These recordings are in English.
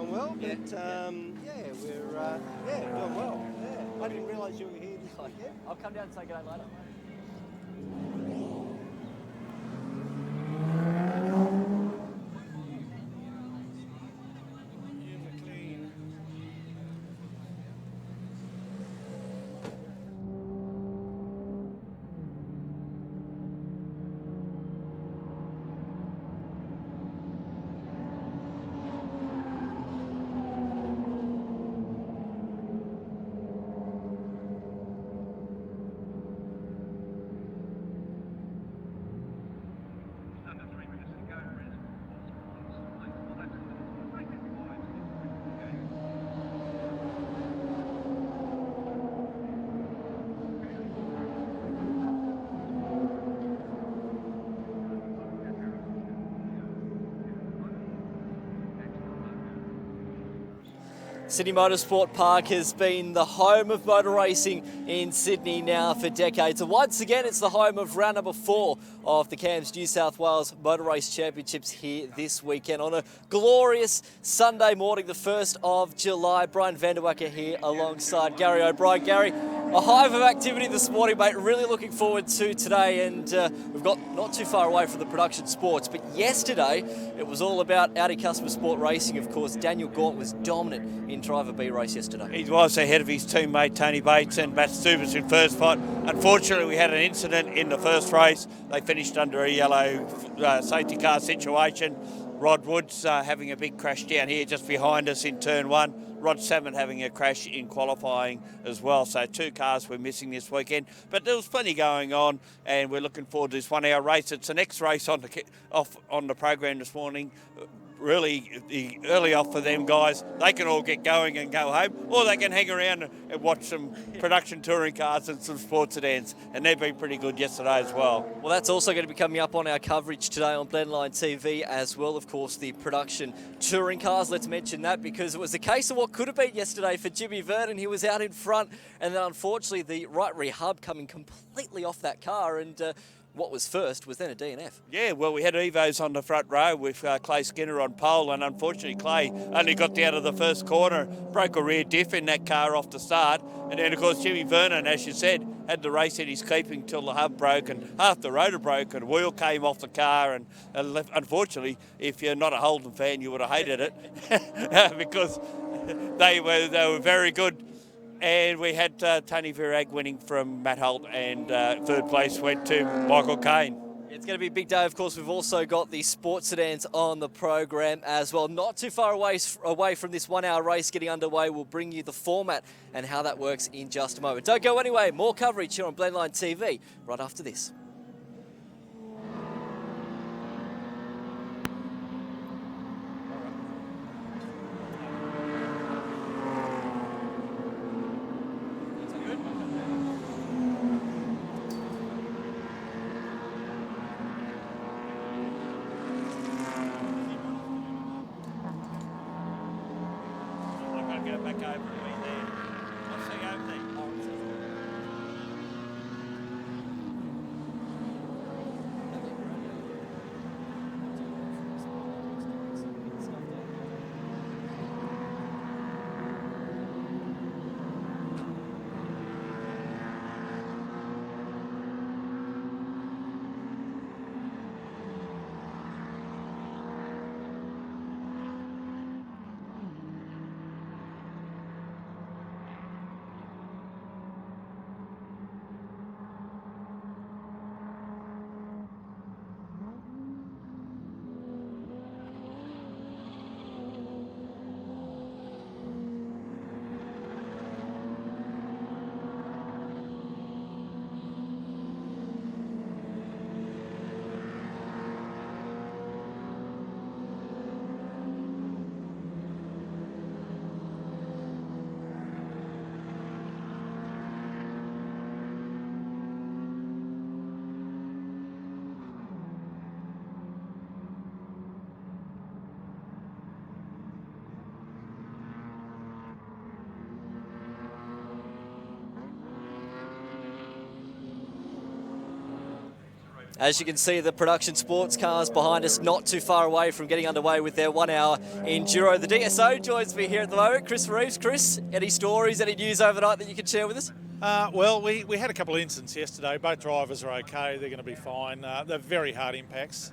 going well, but we're doing well. Yeah, I didn't realise you were here this weekend. I'll come down and say good day later. Sydney Motorsport Park has been the home of motor racing in Sydney now for decades. And once again, it's the home of round number 4 of the CAMS New South Wales Motor Race Championships here this weekend on a glorious Sunday morning, the 1st of July. Brian Vanderwacker here alongside Gary O'Brien. Gary, a hive of activity this morning, mate. Really looking forward to today. And we've got not too far away from the production sports. But yesterday, it was all about Audi Customer Sport Racing. Of course, Daniel Gaunt was dominant in Driver B race yesterday. He was ahead of his teammate Tony Bates and Matt Stubers in first spot. Unfortunately, we had an incident in the first race. They finished under a yellow safety car situation. Rod Woods having a big crash down here just behind us in turn 1. Rod Salmon having a crash in qualifying as well. So 2 cars we're missing this weekend. But there was plenty going on, and we're looking forward to this 1 hour race. It's the next race on the program this morning. Really the early off for them guys. They can all get going and go home, or they can hang around and watch some production touring cars and some sports sedans, and they've been pretty good yesterday as well. Well, that's also going to be coming up on our coverage today on Blendline TV as well. Of course, the production touring cars, let's mention that, because it was a case of what could have been yesterday for Jimmy Vernon. He was out in front, and then unfortunately the right rear hub coming completely off that car, and what was first was then a DNF. Yeah, well, we had Evos on the front row with Clay Skinner on pole, and unfortunately Clay only got out of the first corner, broke a rear diff in that car off the start, and then of course Jimmy Vernon, as you said, had the race in his keeping till the hub broke and half the rotor broke and wheel came off the car, and unfortunately, if you're not a Holden fan, you would have hated it because they were very good. And we had Tony Virag winning from Matt Holt, and third place went to Michael Caine. It's going to be a big day. Of course, we've also got the sports sedans on the program as well. Not too far away from this 1 hour race getting underway. We'll bring you the format and how that works in just a moment. Don't go anywhere. More coverage here on Blendline TV right after this. As you can see, the production sports cars behind us not too far away from getting underway with their 1 hour Enduro. The DSO joins me here at the moment, Chris Reeves. Chris, any stories, any news overnight that you can share with us? Well, we had a couple of incidents yesterday. Both drivers are okay. They're going to be fine. They're very hard impacts.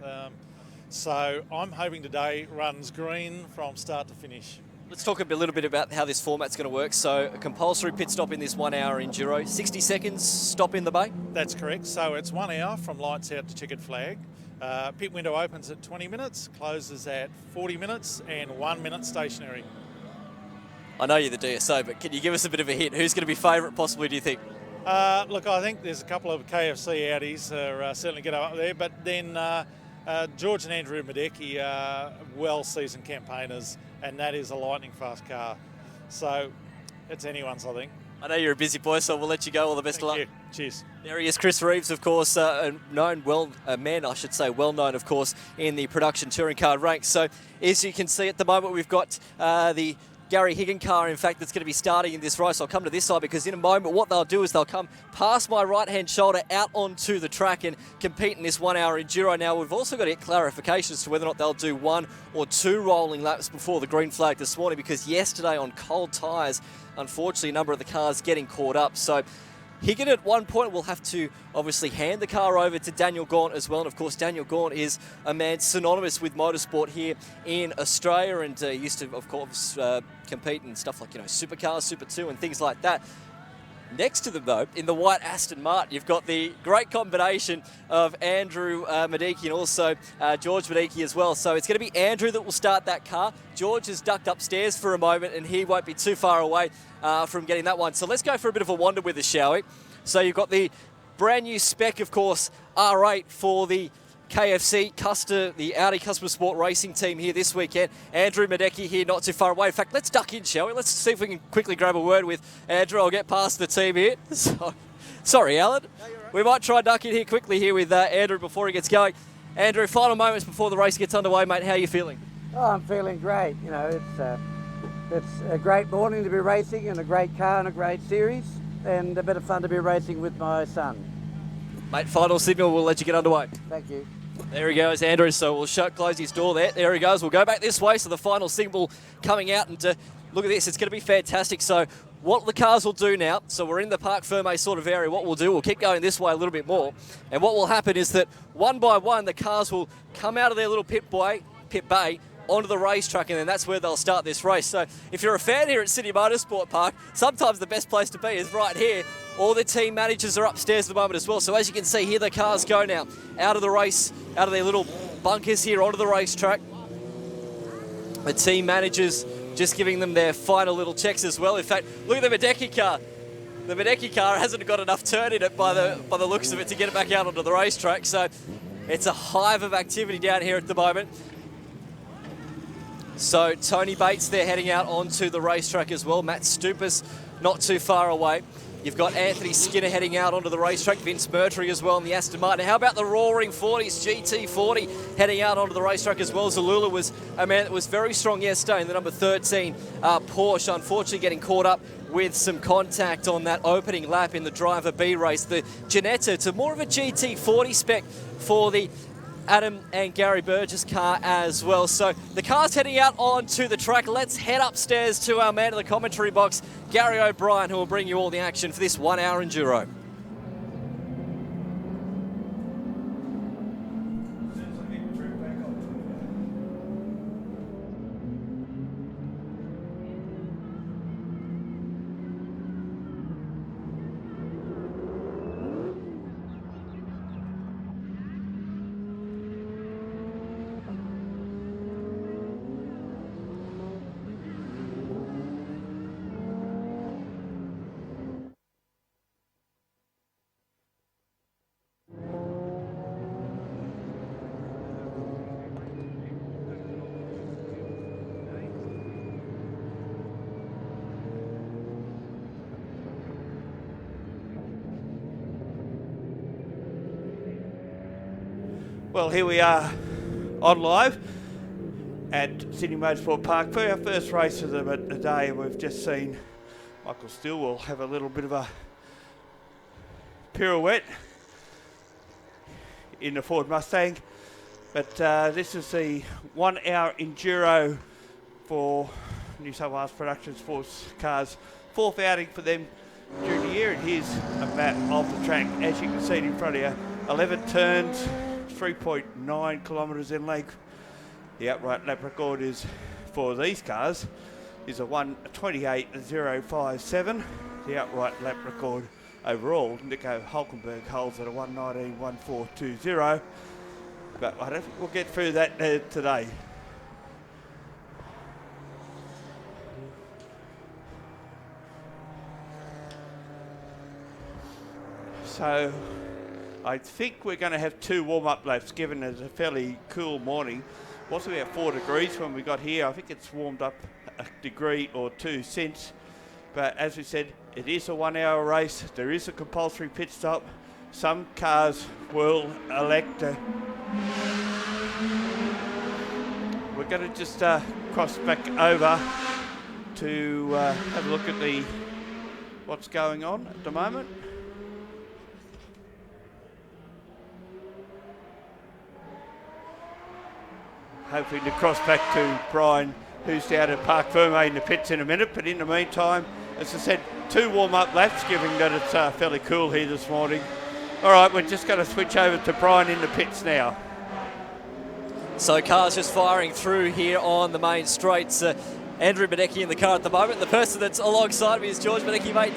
So I'm hoping today runs green from start to finish. Let's talk a little bit about how this format's going to work. So a compulsory pit stop in this 1 hour Enduro, 60 seconds stop in the bay? That's correct. So it's 1 hour from lights out to checkered flag. Pit window opens at 20 minutes, closes at 40 minutes, and 1 minute stationary. I know you're the DSO, but can you give us a bit of a hint? Who's going to be favourite possibly, do you think? Look, I think there's a couple of KFC Audis are certainly going to up there, but then George and Andrew Madecki are well-seasoned campaigners, and that is a lightning-fast car. So it's anyone's, I think. I know you're a busy boy, so we'll let you go. All the best of luck. Thank you. Cheers. There he is, Chris Reeves, of course, a man, well-known, of course, in the production touring car ranks. So as you can see at the moment, we've got the Gary Higgin car, in fact, that's going to be starting in this race. I'll come to this side because in a moment what they'll do is they'll come past my right-hand shoulder out onto the track and compete in this 1 hour Enduro. Now, we've also got to get clarification as to whether or not they'll do 1 or 2 rolling laps before the green flag this morning, because yesterday on cold tyres, unfortunately, a number of the cars getting caught up. So Higgin at one point will have to obviously hand the car over to Daniel Gaunt as well. And of course, Daniel Gaunt is a man synonymous with motorsport here in Australia, and used to, of course, compete in stuff like, supercars, Super 2 and things like that. Next to them, though, in the white Aston Martin, you've got the great combination of Andrew Madecki and also George Madecki as well. So it's going to be Andrew that will start that car. George is ducked upstairs for a moment, and he won't be too far away from getting that one. So let's go for a bit of a wander with us, shall we? So you've got the brand new spec, of course, R8 for the KFC, the Audi Customer Sport Racing team here this weekend. Andrew Madecki here not too far away. In fact, let's duck in, shall we? Let's see if we can quickly grab a word with Andrew. I'll get past the team here. Sorry, Alan. No, right. We might try duck in here quickly here with Andrew before he gets going. Andrew, final moments before the race gets underway, mate. How are you feeling? Oh, I'm feeling great. It's a great morning to be racing in a great car and a great series, and a bit of fun to be racing with my son. Mate, final signal. We'll let you get underway. Thank you. There he goes, Andrew. So we'll close his door there. There he goes. We'll go back this way. So the final signal coming out, and look at this. It's going to be fantastic. So what the cars will do now, so we're in the Parc Fermé sort of area. What we'll do, we'll keep going this way a little bit more. And what will happen is that one by one, the cars will come out of their little pit bay, onto the racetrack, and then that's where they'll start this race. So if you're a fan here at Sydney Motorsport Park, sometimes the best place to be is right here. All the team managers are upstairs at the moment as well. So as you can see, here the cars go now, out of the race, out of their little bunkers here onto the racetrack. The team managers just giving them their final little checks as well. In fact, look at the Madecki car. The Madecki car hasn't got enough turn in it by the looks of it to get it back out onto the racetrack. So it's a hive of activity down here at the moment. So Tony Bates, they're heading out onto the racetrack as well. Matt Stupas not too far away. You've got Anthony Skinner heading out onto the racetrack. Vince Murtry as well in the Aston Martin. How about the Roaring 40s, GT40 heading out onto the racetrack as well. Zalula was a man that was very strong yesterday in the number 13 Porsche, unfortunately getting caught up with some contact on that opening lap in the Driver B race. The Ginetta to more of a GT40 spec for the Adam and Gary Burgess car as well. So the car's heading out onto the track. Let's head upstairs to our man in the commentary box, Gary O'Brien, who will bring you all the action for this 1 hour Enduro. Well, here we are on live at Sydney Motorsport Park for our first race of the day, and we've just seen Michael Stillwell have a little bit of a pirouette in the Ford Mustang. But this is the 1 hour enduro for New South Wales Production Sports Cars. 4th outing for them during the year. And here's a map of the track. As you can see in front of you, 11 turns, 3.9 kilometres in length. The outright lap record is for these cars is a 1:28.057. The outright lap record overall, Nico Hulkenberg holds at a 1:19.1420. But I don't think we'll get through that today. So I think we're going to have 2 warm-up laps, given it's a fairly cool morning. It was about 4 degrees when we got here. I think it's warmed up a degree or 2 since. But as we said, it is a 1 hour race. There is a compulsory pit stop. Some cars will elect to... We're going to just cross back over to have a look at what's going on at the moment. Hoping to cross back to Brian, who's down at Park Ferme in the pits in a minute. But in the meantime, as I said, 2 warm-up laps, given that it's fairly cool here this morning. All right, we're just going to switch over to Brian in the pits now. So cars just firing through here on the main straights. Andrew Badecki in the car at the moment. The person that's alongside me is George Badecki, mate.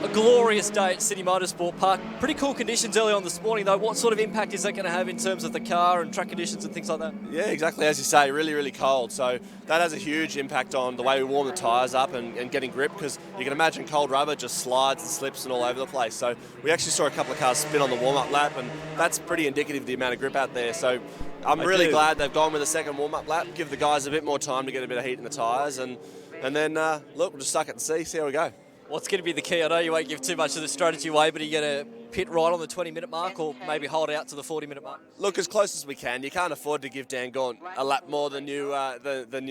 A glorious day at Sydney Motorsport Park. Pretty cool conditions early on this morning, though. What sort of impact is that going to have in terms of the car and track conditions and things like that? Yeah, exactly. As you say, really, really cold. So that has a huge impact on the way we warm the tyres up and getting grip, because you can imagine cold rubber just slides and slips and all over the place. So we actually saw a couple of cars spin on the warm-up lap, and that's pretty indicative of the amount of grip out there. So I'm really glad they've gone with a second warm-up lap, give the guys a bit more time to get a bit of heat in the tyres, and then, look, we'll just suck it and see how we go. What's going to be the key? I know you won't give too much of the strategy away, but are you going to pit right on the 20-minute mark or maybe hold out to the 40-minute mark? Look, as close as we can. You can't afford to give Dan Gaunt a lap more than you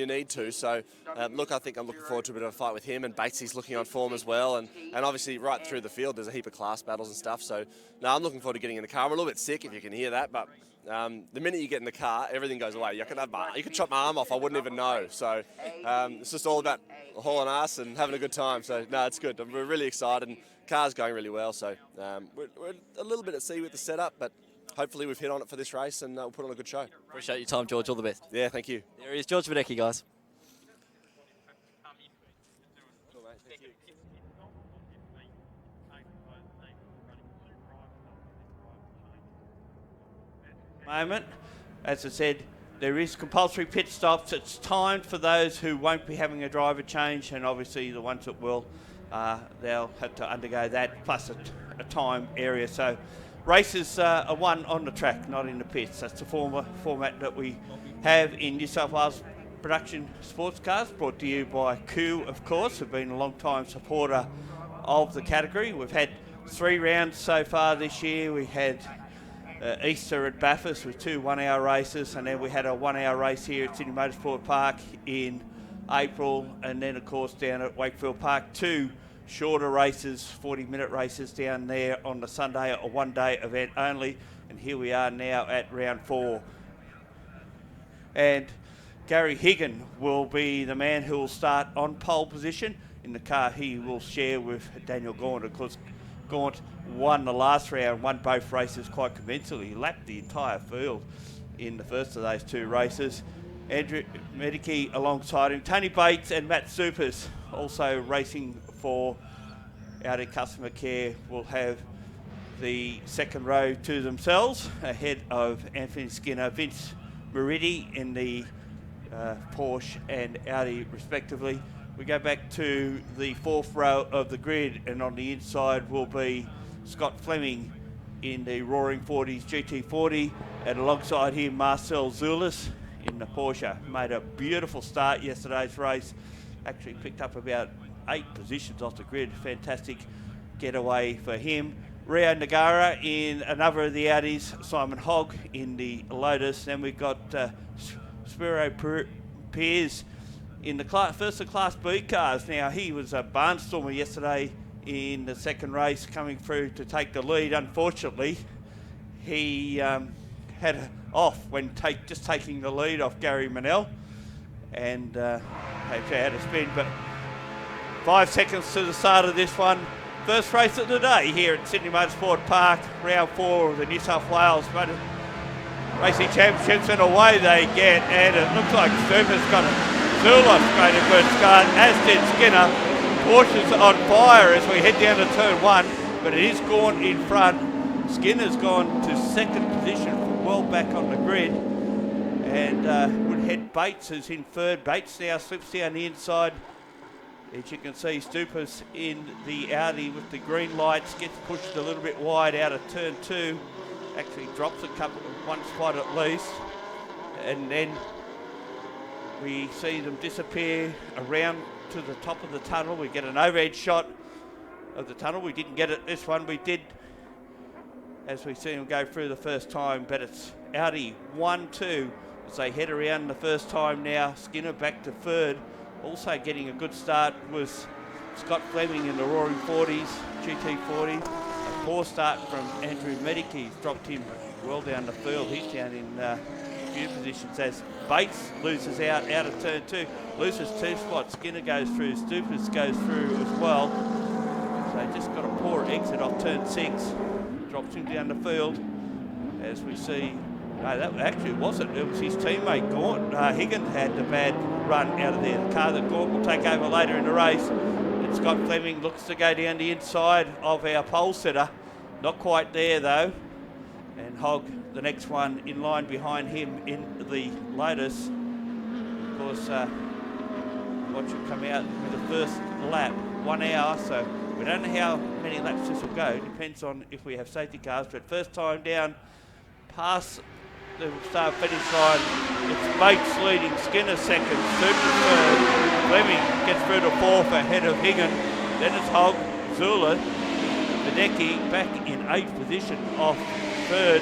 need to. So, look, I think I'm looking forward to a bit of a fight with him, and Batesy's looking on form as well. And obviously right through the field, there's a heap of class battles and stuff. So, no, I'm looking forward to getting in the car. I'm a little bit sick, if you can hear that, but the minute you get in the car, everything goes away. You could chop my arm off, I wouldn't even know. So it's just all about hauling ass and having a good time. So no, it's good. We're really excited, and car's going really well. So we're a little bit at sea with the setup, but hopefully we've hit on it for this race, and we'll put on a good show. Appreciate your time, George. All the best. Yeah, thank you. There he is, George Badecki, guys. Moment. As I said, there is compulsory pit stops. It's timed for those who won't be having a driver change, and obviously the ones that will, they'll have to undergo that, plus a time area. So races are won on the track, not in the pits. That's the format that we have in New South Wales Production Sports Cars, brought to you by Q, of course, who've been a long time supporter of the category. We've had 3 rounds so far this year. We had Easter at Bathurst with 2 1-hour races, and then we had a 1-hour race here at Sydney Motorsport Park in April, and then of course down at Wakefield Park 2 shorter races, 40-minute races down there on the Sunday, a 1-day event only, and here we are now at round 4. And Gary Higgin will be the man who will start on pole position in the car he will share with Daniel Gaunt. Of course, Gaunt won the last round, won both races quite convincingly. He lapped the entire field in the first of those 2 races. Andrew Badecki alongside him. Tony Bates and Matt Supers also racing for Audi Customer Care will have the second row to themselves, ahead of Anthony Skinner, Vince Meridi in the Porsche and Audi respectively. We go back to the 4th row of the grid, and on the inside will be Scott Fleming in the Roaring 40s GT40, and alongside him Marcel Zulis in the Porsche. Made a beautiful start yesterday's race, actually picked up about 8 positions off the grid. Fantastic getaway for him. Rio Nagara in another of the Audis, Simon Hogg in the Lotus. Then we've got Spiro Piers in the first of Class B cars. Now, he was a barnstormer yesterday in the second race, coming through to take the lead. Unfortunately, he had off when just taking the lead off Gary Manel, and they had a spin, but 5 seconds to the start of this one. First race of the day here at Sydney Motorsport Park, round 4 of the New South Wales Motor Racing Championships, and away they get, and it looks like Stupa's got a Zula straight in first start, as did Skinner. Porsche's on fire as we head down to turn 1, but it is gone in front. Skinner's gone to second position from well back on the grid, and Woodhead Bates is in third. Bates now slips down the inside. As you can see, Stupa's in the Audi with the green lights, gets pushed a little bit wide out of turn 2, actually drops one spot at least, and then we see them disappear around to the top of the tunnel. We get an overhead shot of the tunnel. We didn't get it this one, we did as we see them go through the first time, but it's Audi 1-2 as they head around the first time now. Skinner back to third. Also getting a good start was Scott Fleming in the Roaring 40s, GT40. A poor start from Andrew Medic. He's dropped him well down the field. He's down in few positions as Bates loses out of turn 2. Loses 2 spots. Skinner goes through. Stupas goes through as well. So just got a poor exit off turn 6. Drops him down the field as we see. No, that actually wasn't. It was his teammate, Gaunt. Higgin had the bad run out of there. The car that Gaunt will take over later in the race. And Scott Fleming looks to go down the inside of our pole sitter. Not quite there, though. And Hogg, the next one, in line behind him in the Lotus. Of course, watch him come out with the first lap, 1 hour. So we don't know how many laps this will go. Depends on if we have safety cars. But first time down past the start finish line, it's Bates leading, Skinner second, Stupa third, Fleming gets through to 4th ahead of Higgin, then it's Hogg, Zula, Badecki back in 8th position off 3rd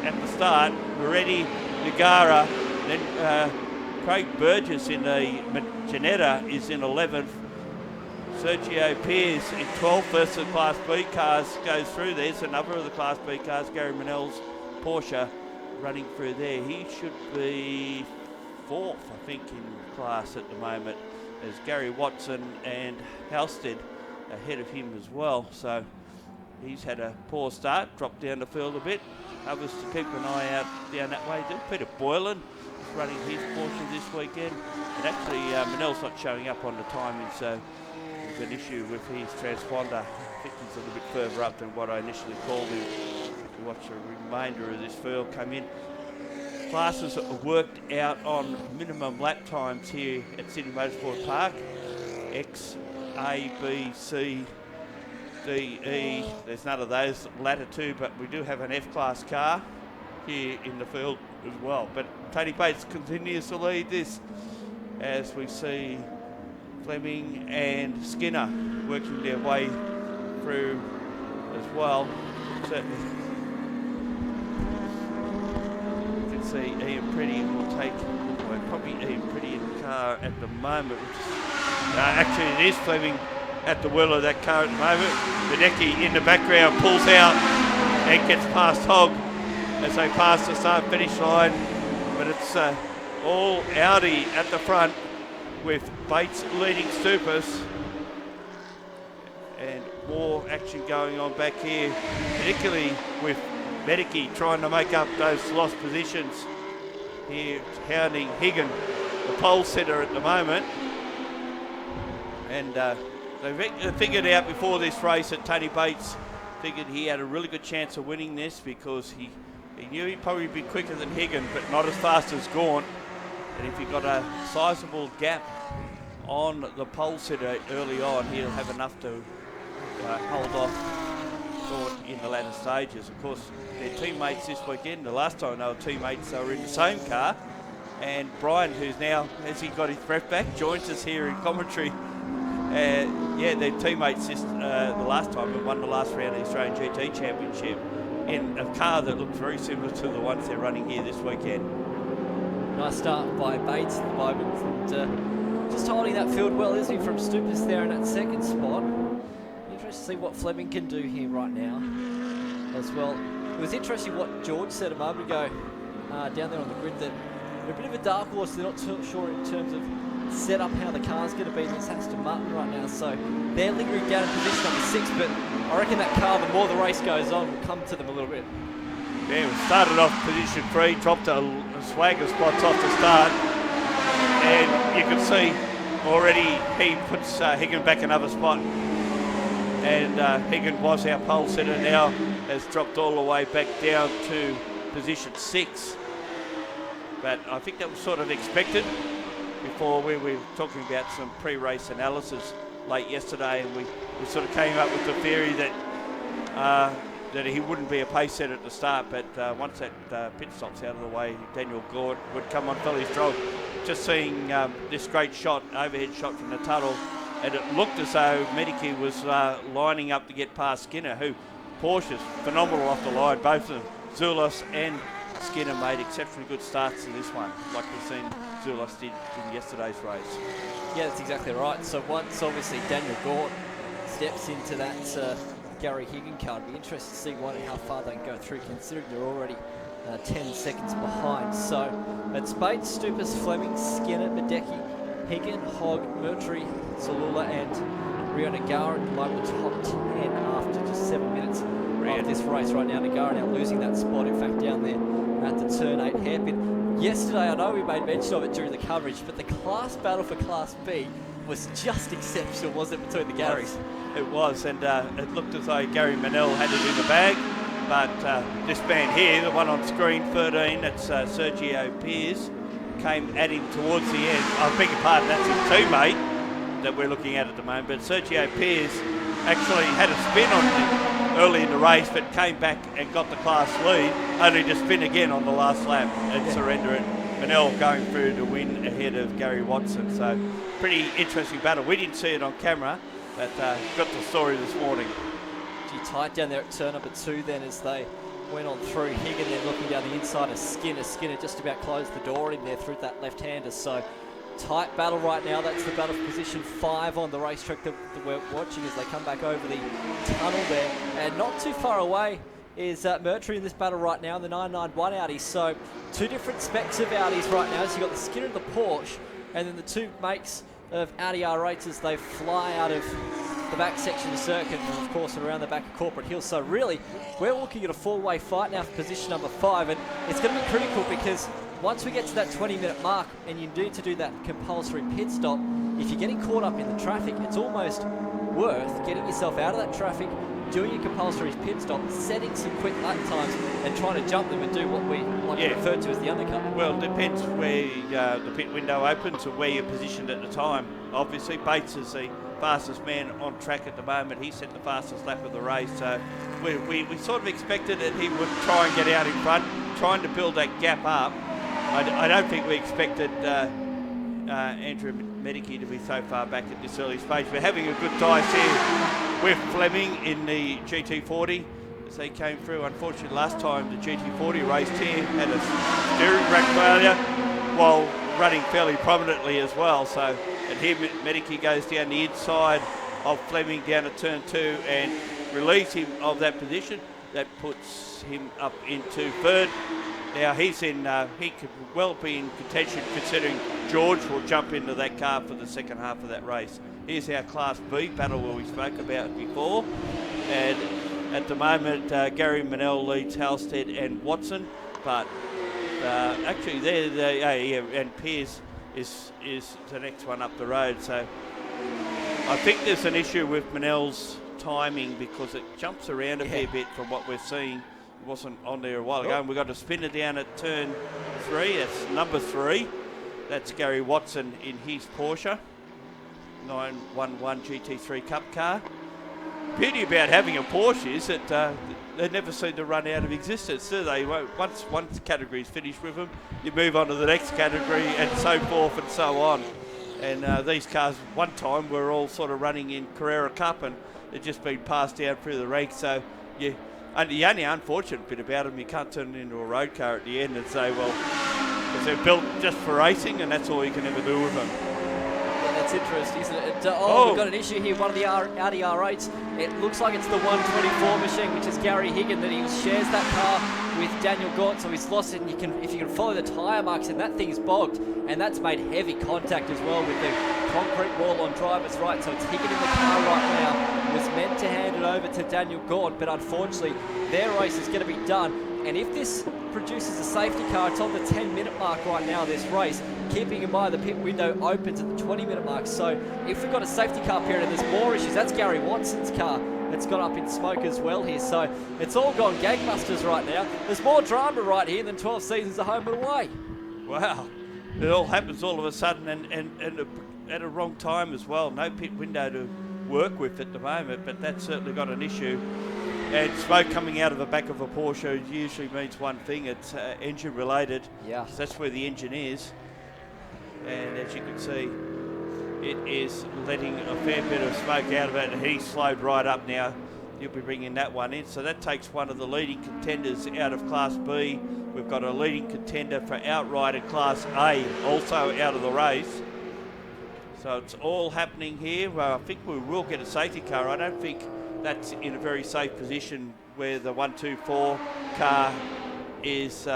at the start, Moretti, Nagara, then Craig Burgess in the Janetta is in 11th, Sergio Pears in 12th, first of the Class B cars goes through. There's another of the Class B cars, Gary Manel's Porsche running through there. He should be 4th, I think, in class at the moment, as Gary Watson and Halstead ahead of him as well. So he's had a poor start, dropped down the field a bit. Others to keep an eye out down that way. Peter Boylan is running his Porsche this weekend. And actually, Manel's not showing up on the timing, so there's an issue with his transponder. I think he's a little bit further up than what I initially called him. To watch the remainder of this field come in. Classes are worked out on minimum lap times here at Sydney Motorsport Park. X, A, B, C, D, E. There's none of those latter 2, but we do have an F-class car here in the field as well. But Tony Bates continues to lead this as we see Fleming and Skinner working their way through as well. Certainly. See Ian Pretty will take, well, probably Ian Pretty in the car at the moment. Actually, it is Fleming at the wheel of that car at the moment. Badecki in the background pulls out and gets past Hogg as they pass the start finish line. But it's all Audi at the front with Bates leading Stupas. And more action going on back here, particularly with Medicki trying to make up those lost positions here, hounding Higgin, the pole sitter at the moment. And they figured out before this race that Tony Bates figured he had a really good chance of winning this because he knew he'd probably be quicker than Higgin, but not as fast as Gaunt. And if he got a sizable gap on the pole sitter early on, he'll have enough to hold off in the latter stages. Of course, their teammates this weekend, the last time they were teammates, they were in the same car. And Brian, who's now, as he got his breath back, joins us here in commentary. Yeah, their teammates the last time and won the last round of the Australian GT Championship in a car that looks very similar to the ones they're running here this weekend. Nice start by Bates at the moment. And, just holding that field well, isn't he, from Stupas there in that second spot. Interesting to see what Fleming can do here right now as well. It was interesting what George said a moment ago down there on the grid, that they're a bit of a dark horse. They're not too sure in terms of set up how the car's going to be against Aston Martin right now. So they're lingering down in position number 6, but I reckon that car, the more the race goes on, will come to them a little bit. Yeah, we started off position 3, dropped a swagger spots off the start, and you can see already he puts Higgin back another spot, and Higgin was our pole sitter, now has dropped all the way back down to position 6. But I think that was sort of expected. Before we were talking about some pre-race analysis late yesterday, and we sort of came up with the theory that that he wouldn't be a pace setter at the start, but once that pit stop's out of the way, Daniel Gort would come on fairly strong. Just seeing this great shot, overhead shot from the tunnel, and it looked as though Medicki was lining up to get past Skinner, who Porsche's phenomenal off the line. Both of them, Zulos and Skinner, made exceptionally good starts in this one, like we've seen Zulos did in yesterday's race. Yeah, that's exactly right. So once obviously Daniel Gort steps into that Gary Higgin car, it'll be interesting to see how far they can go through, considering they're already 10 seconds behind. So it's Bates, Stupas, Fleming, Skinner, Medecky, Higgin, Hogg, Murtry, Salula and Rio Nagara below the top 10 after just 7 minutes of this race right now. Nagara now losing that spot, in fact, down there at the turn 8 hairpin. Yesterday, I know we made mention of it during the coverage, but the class battle for Class B was just exceptional, wasn't it, between the Garys? It was, and it looked as though Gary Manel had it in the bag, but this man here, the one on screen 13, that's Sergio Pearce, came at him towards the end. I beg your pardon, that's his teammate that we're looking at the moment, but Sergio Pearce actually had a spin on him early in the race, but came back and got the class lead, only to spin again on the last lap and surrender it. Manel going through to win ahead of Gary Watson, so pretty interesting battle. We didn't see it on camera, but got the story this morning. Gee, tight down there at turn number 2 then as they went on through. Higgin then looking down the inside of Skinner. Skinner just about closed the door in there through that left-hander, so tight battle right now. That's the battle for position 5 on the racetrack that we're watching as they come back over the tunnel there. And not too far away is Murtry in this battle right now in the 991 Audi. So 2 different specs of Audis right now. So you've got the Skinner and the Porsche, and then the 2 makes of Audi R8s as they fly out of the back section of the circuit and of course around the back of Corporate Hill. So really, we're looking at a 4-way fight now for position number 5, and it's going to be critical because once we get to that 20-minute mark and you need to do that compulsory pit stop, if you're getting caught up in the traffic, it's almost worth getting yourself out of that traffic, doing your compulsory pit stop, setting some quick lap times and trying to jump them and do what we like to refer to as the undercut. Well, it depends where the pit window opens and where you're positioned at the time. Obviously, Bates is the fastest man on track at the moment. He set the fastest lap of the race, so we sort of expected that he would try and get out in front, trying to build that gap up. I don't think we expected Andrew Medicki to be so far back at this early stage. We're having a good dice here with Fleming in the GT40 as they came through. Unfortunately, last time the GT40 raced here had a steering rack failure while running fairly prominently as well. So, and here Medicki goes down the inside of Fleming down at turn 2 and relieves him of that position. That puts him up into 3rd. Now he's in, he could well be in contention considering George will jump into that car for the second half of that race. Here's our Class B battle where we spoke about before. And at the moment, Gary Manel leads Halstead and Watson, but actually and Pearce is the next one up the road. So I think there's an issue with Manel's timing because it jumps around a fair bit from what we're seeing. Wasn't on there a while ago, and we've got a spinner down at turn 3. That's number 3. That's Gary Watson in his Porsche 911 GT3 Cup car. Beauty about having a Porsche is that they never seem to run out of existence, do they? Once one category is finished with them, you move on to the next category and so forth and so on. And these cars one time were all sort of running in Carrera Cup and they've just been passed down through the ranks. So and the only unfortunate bit about them, you can't turn it into a road car at the end and say, well, because they're built just for racing and that's all you can ever do with them. Yeah, that's interesting, isn't it? Oh. We've got an issue here. One of the Audi R8s. It looks like it's the 124 machine, which is Gary Higgin, that he shares that car with Daniel Gaunt, so he's lost it. And if you can follow the tyre marks, and that thing's bogged, and that's made heavy contact as well with the concrete wall on driver's right. So it's Higgin in the car right now. Was meant to hand it over to Daniel Gaunt, but unfortunately their race is going to be done. And if this produces a safety car, it's on the 10-minute mark right now, this race, keeping in mind the pit window opens at the 20-minute mark. So if we've got a safety car period and there's more issues, that's Gary Watson's car that's gone up in smoke as well here. So it's all gone gangbusters right now. There's more drama right here than 12 seasons of home and away. Wow. It all happens all of a sudden and at a wrong time as well. No pit window to work with at the moment, but that's certainly got an issue. And smoke coming out of the back of a Porsche usually means one thing, it's engine related. Yeah. So that's where the engine is. And as you can see, it is letting a fair bit of smoke out of it, and he's slowed right up now. He'll be bringing that one in. So that takes one of the leading contenders out of Class B. We've got a leading contender for outright in Class A also out of the race. So it's all happening here. Well, I think we will get a safety car. I don't think that's in a very safe position where the 124 car is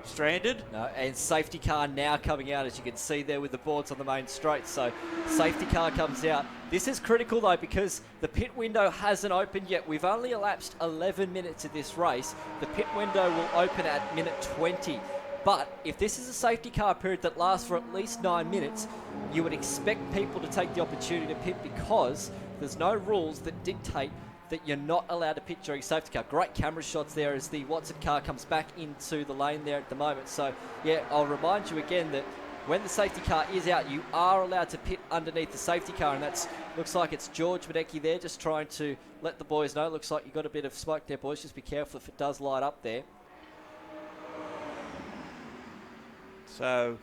stranded. No, and safety car now coming out, as you can see there with the boards on the main straight. So safety car comes out. This is critical though, because the pit window hasn't opened yet. We've only elapsed 11 minutes of this race. The pit window will open at minute 20. But if this is a safety car period that lasts for at least 9 minutes, you would expect people to take the opportunity to pit, because there's no rules that dictate that you're not allowed to pit during safety car. Great camera shots there as the Watson car comes back into the lane there at the moment. So yeah, I'll remind you again that when the safety car is out, you are allowed to pit underneath the safety car, and that's looks like it's George Madecki there, just trying to let the boys know. Looks like you've got a bit of smoke there, boys. Just be careful if it does light up there. So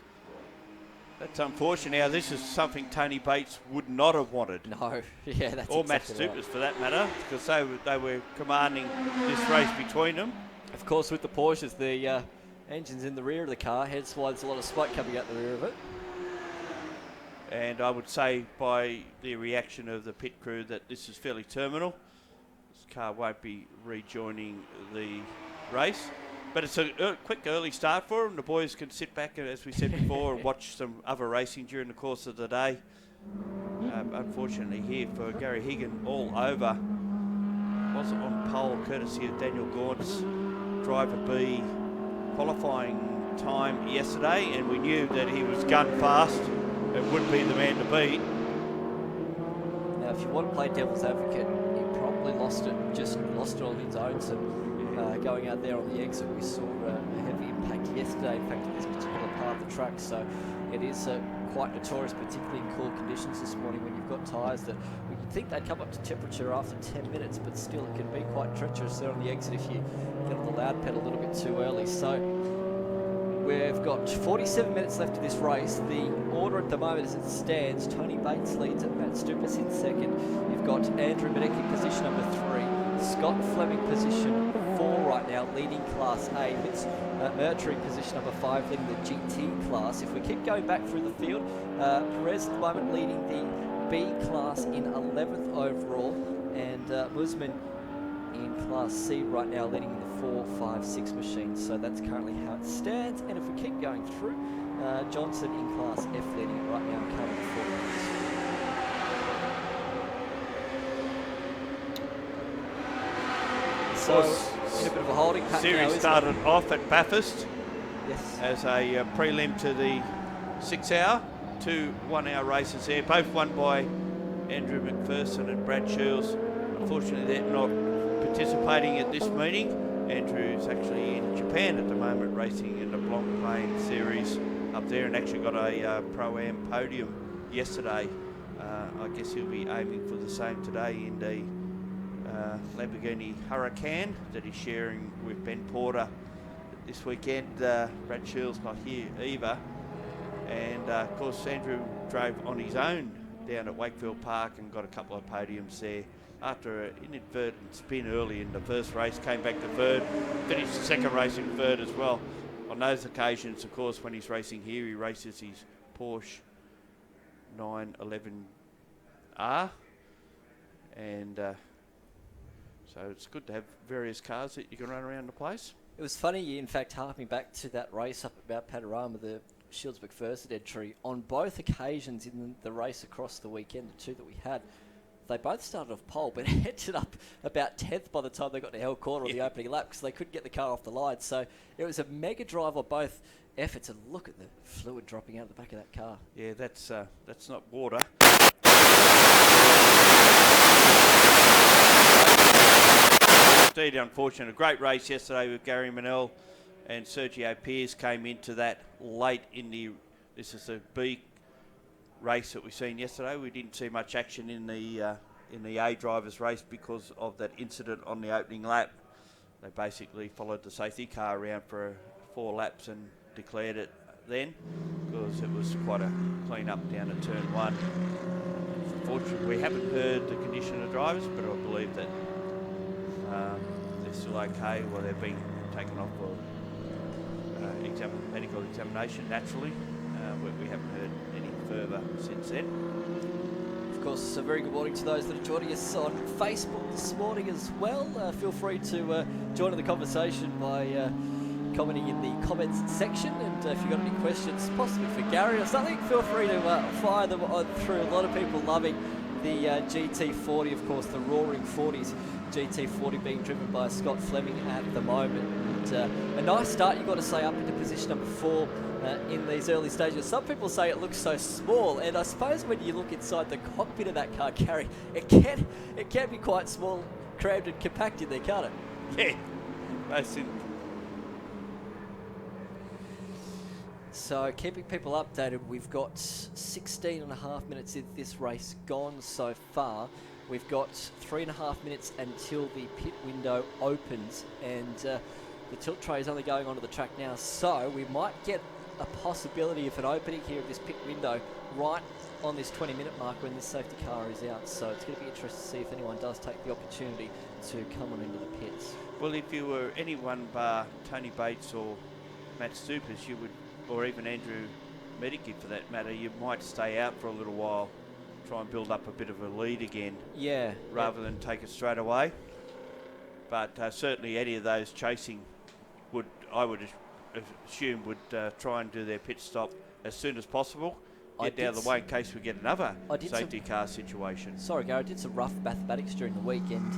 that's unfortunate. Now, this is something Tony Bates would not have wanted. No, yeah, that's or exactly Matt Stupers right. for that matter, because they were commanding this race between them. Of course, with the Porsches, the engine's in the rear of the car, hence why there's a lot of smoke coming out the rear of it. And I would say by the reaction of the pit crew that this is fairly terminal. This car won't be rejoining the race. But it's a quick early start for them. The boys can sit back, as we said before, and watch some other racing during the course of the day. Unfortunately here for Gary Higgin, all over. Wasn't on pole courtesy of Daniel Gaunt's driver B qualifying time yesterday, and we knew that he was gun fast and would be the man to beat. Now, if you want to play devil's advocate, he probably lost it on his own. So going out there on the exit, we saw a heavy impact yesterday, in fact, in this particular part of the track. So it is quite notorious, particularly in cool conditions this morning, when you've got tyres that we could think they'd come up to temperature after 10 minutes, but still it can be quite treacherous there on the exit if you get on the loud pedal a little bit too early. So we've got 47 minutes left of this race. The order at the moment as it stands: Tony Bates leads it, Matt Stupers in second. You've got Andrew Madecki position number 3, Scott Fleming position 4 right now, leading Class A. It's Mercury position number 5, leading the GT class. If we keep going back through the field, Perez at the moment leading the B class in 11th overall, and Musman in Class C right now leading the 4, 5, 6 machines. So that's currently how it stands. And if we keep going through, Johnson in Class F leading it right now, currently 4 minutes. So in a bit of a holding pattern Series now, isn't started off at Bathurst Yes. as a prelim to the 6 hour, 2 1-hour races there, both won by Andrew McPherson and Brad Shields. Unfortunately, they're not participating at this meeting. Andrew's actually in Japan at the moment, racing in the Blancpain series up there, and actually got a Pro-Am podium yesterday. I guess he'll be aiming for the same today in the Lamborghini Huracan that he's sharing with Ben Porter this weekend. Brad Shields not here either, and of course Andrew drove on his own down at Wakefield Park and got a couple of podiums there after an inadvertent spin early in the first race. Came back to third, finished the second race in third as well. On those occasions, of course, when he's racing here, he races his Porsche 911R, and so it's good to have various cars that you can run around the place. It was funny, in fact, harping back to that race up about Panorama, the Shields McPherson entry, on both occasions in the race across the weekend, the two that we had, they both started off pole, but ended up about 10th by the time they got to Hell Corner on the opening lap because they couldn't get the car off the line. So it was a mega drive on both efforts, and look at the fluid dropping out of the back of that car. Yeah, that's not water. Indeed, unfortunate. A great race yesterday with Gary Manel, and Sergio Pearce came into that late in the. This is the B race that we've seen yesterday. We didn't see much action in the A drivers race because of that incident on the opening lap. They basically followed the safety car around for 4 laps and declared it then because it was quite a clean up down at turn 1. Unfortunately, we haven't heard the condition of drivers, but I believe that they're still okay. Well, they've been taken off for medical examination naturally. We haven't heard any further since then. Of course, a very good morning to those that are joining us on Facebook this morning as well. Feel free to join in the conversation by commenting in the comments section, and if you've got any questions, possibly for Gary or something, feel free to fire them on through. A lot of people loving the GT40, of course, the Roaring 40s. GT40 being driven by Scott Fleming at the moment. And a nice start, you've got to say, up into position number 4 in these early stages. Some people say it looks so small, and I suppose when you look inside the cockpit of that car, Gary, it can be quite small, crammed and compact in there, can't it? Yeah, basically. So keeping people updated, we've got 16 and a half minutes of this race gone so far. We've got 3.5 minutes until the pit window opens, and the tilt tray is only going onto the track now, so we might get a possibility of an opening here of this pit window right on this 20-minute mark when this safety car is out. So it's going to be interesting to see if anyone does take the opportunity to come on into the pits. Well, if you were anyone bar Tony Bates or Matt Stupers, you would, or even Andrew Medicki for that matter, you might stay out for a little while, try and build up a bit of a lead again. Yeah. Rather than take it straight away. But certainly any of those chasing would, I would assume, would try and do their pit stop as soon as possible. Get out of the way in case we get another safety car situation. Sorry, Gary, I did some rough mathematics during the week, and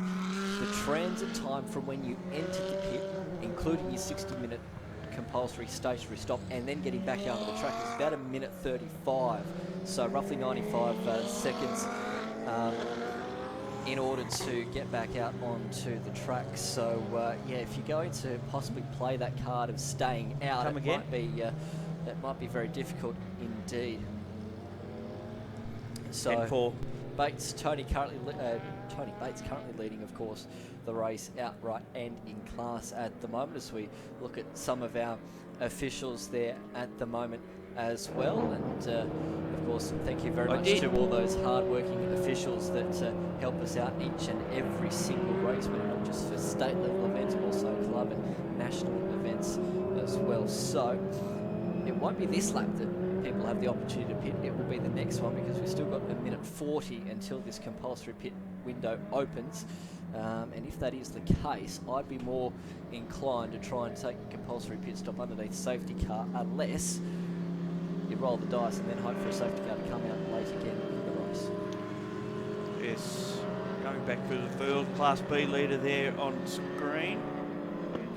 the transit time from when you entered the pit, including your 60-minute compulsory stationary stop and then getting back out on the track, is about 1:35. So roughly 95 seconds in order to get back out onto the track. So yeah, if you're going to possibly play that card of staying out, it might be very difficult indeed. So Tony Bates currently leading, of course, the race outright and in class at the moment, as we look at some of our officials there at the moment as well. And of course, thank you very much to all those hard-working officials that help us out each and every single race, but not just for state level events, but also club and national events as well. So it won't be this lap that people have the opportunity to pit. It will be the next one, because we've still got 1:40 until this compulsory pit window opens. And if that is the case, I'd be more inclined to try and take a compulsory pit stop underneath safety car, unless you roll the dice and then hope for a safety car to come out late again in the race. Yes, going back through the field, Class B leader there on screen.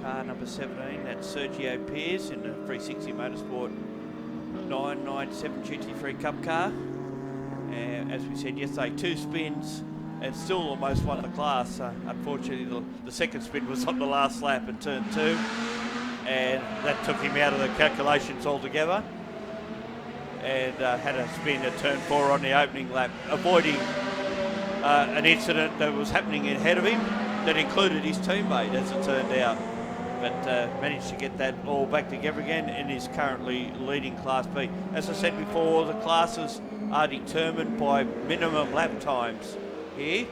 Car number 17, that's Sergio Pearce in the 360 Motorsport 997 GT3 Cup car. And as we said yesterday, 2 spins and still almost won the class. Unfortunately, the second spin was on the last lap at turn 2, and that took him out of the calculations altogether. And had a spin at turn 4 on the opening lap, avoiding an incident that was happening ahead of him that included his teammate, as it turned out. But managed to get that all back together again, and is currently leading Class B. As I said before, the classes are determined by minimum lap times here,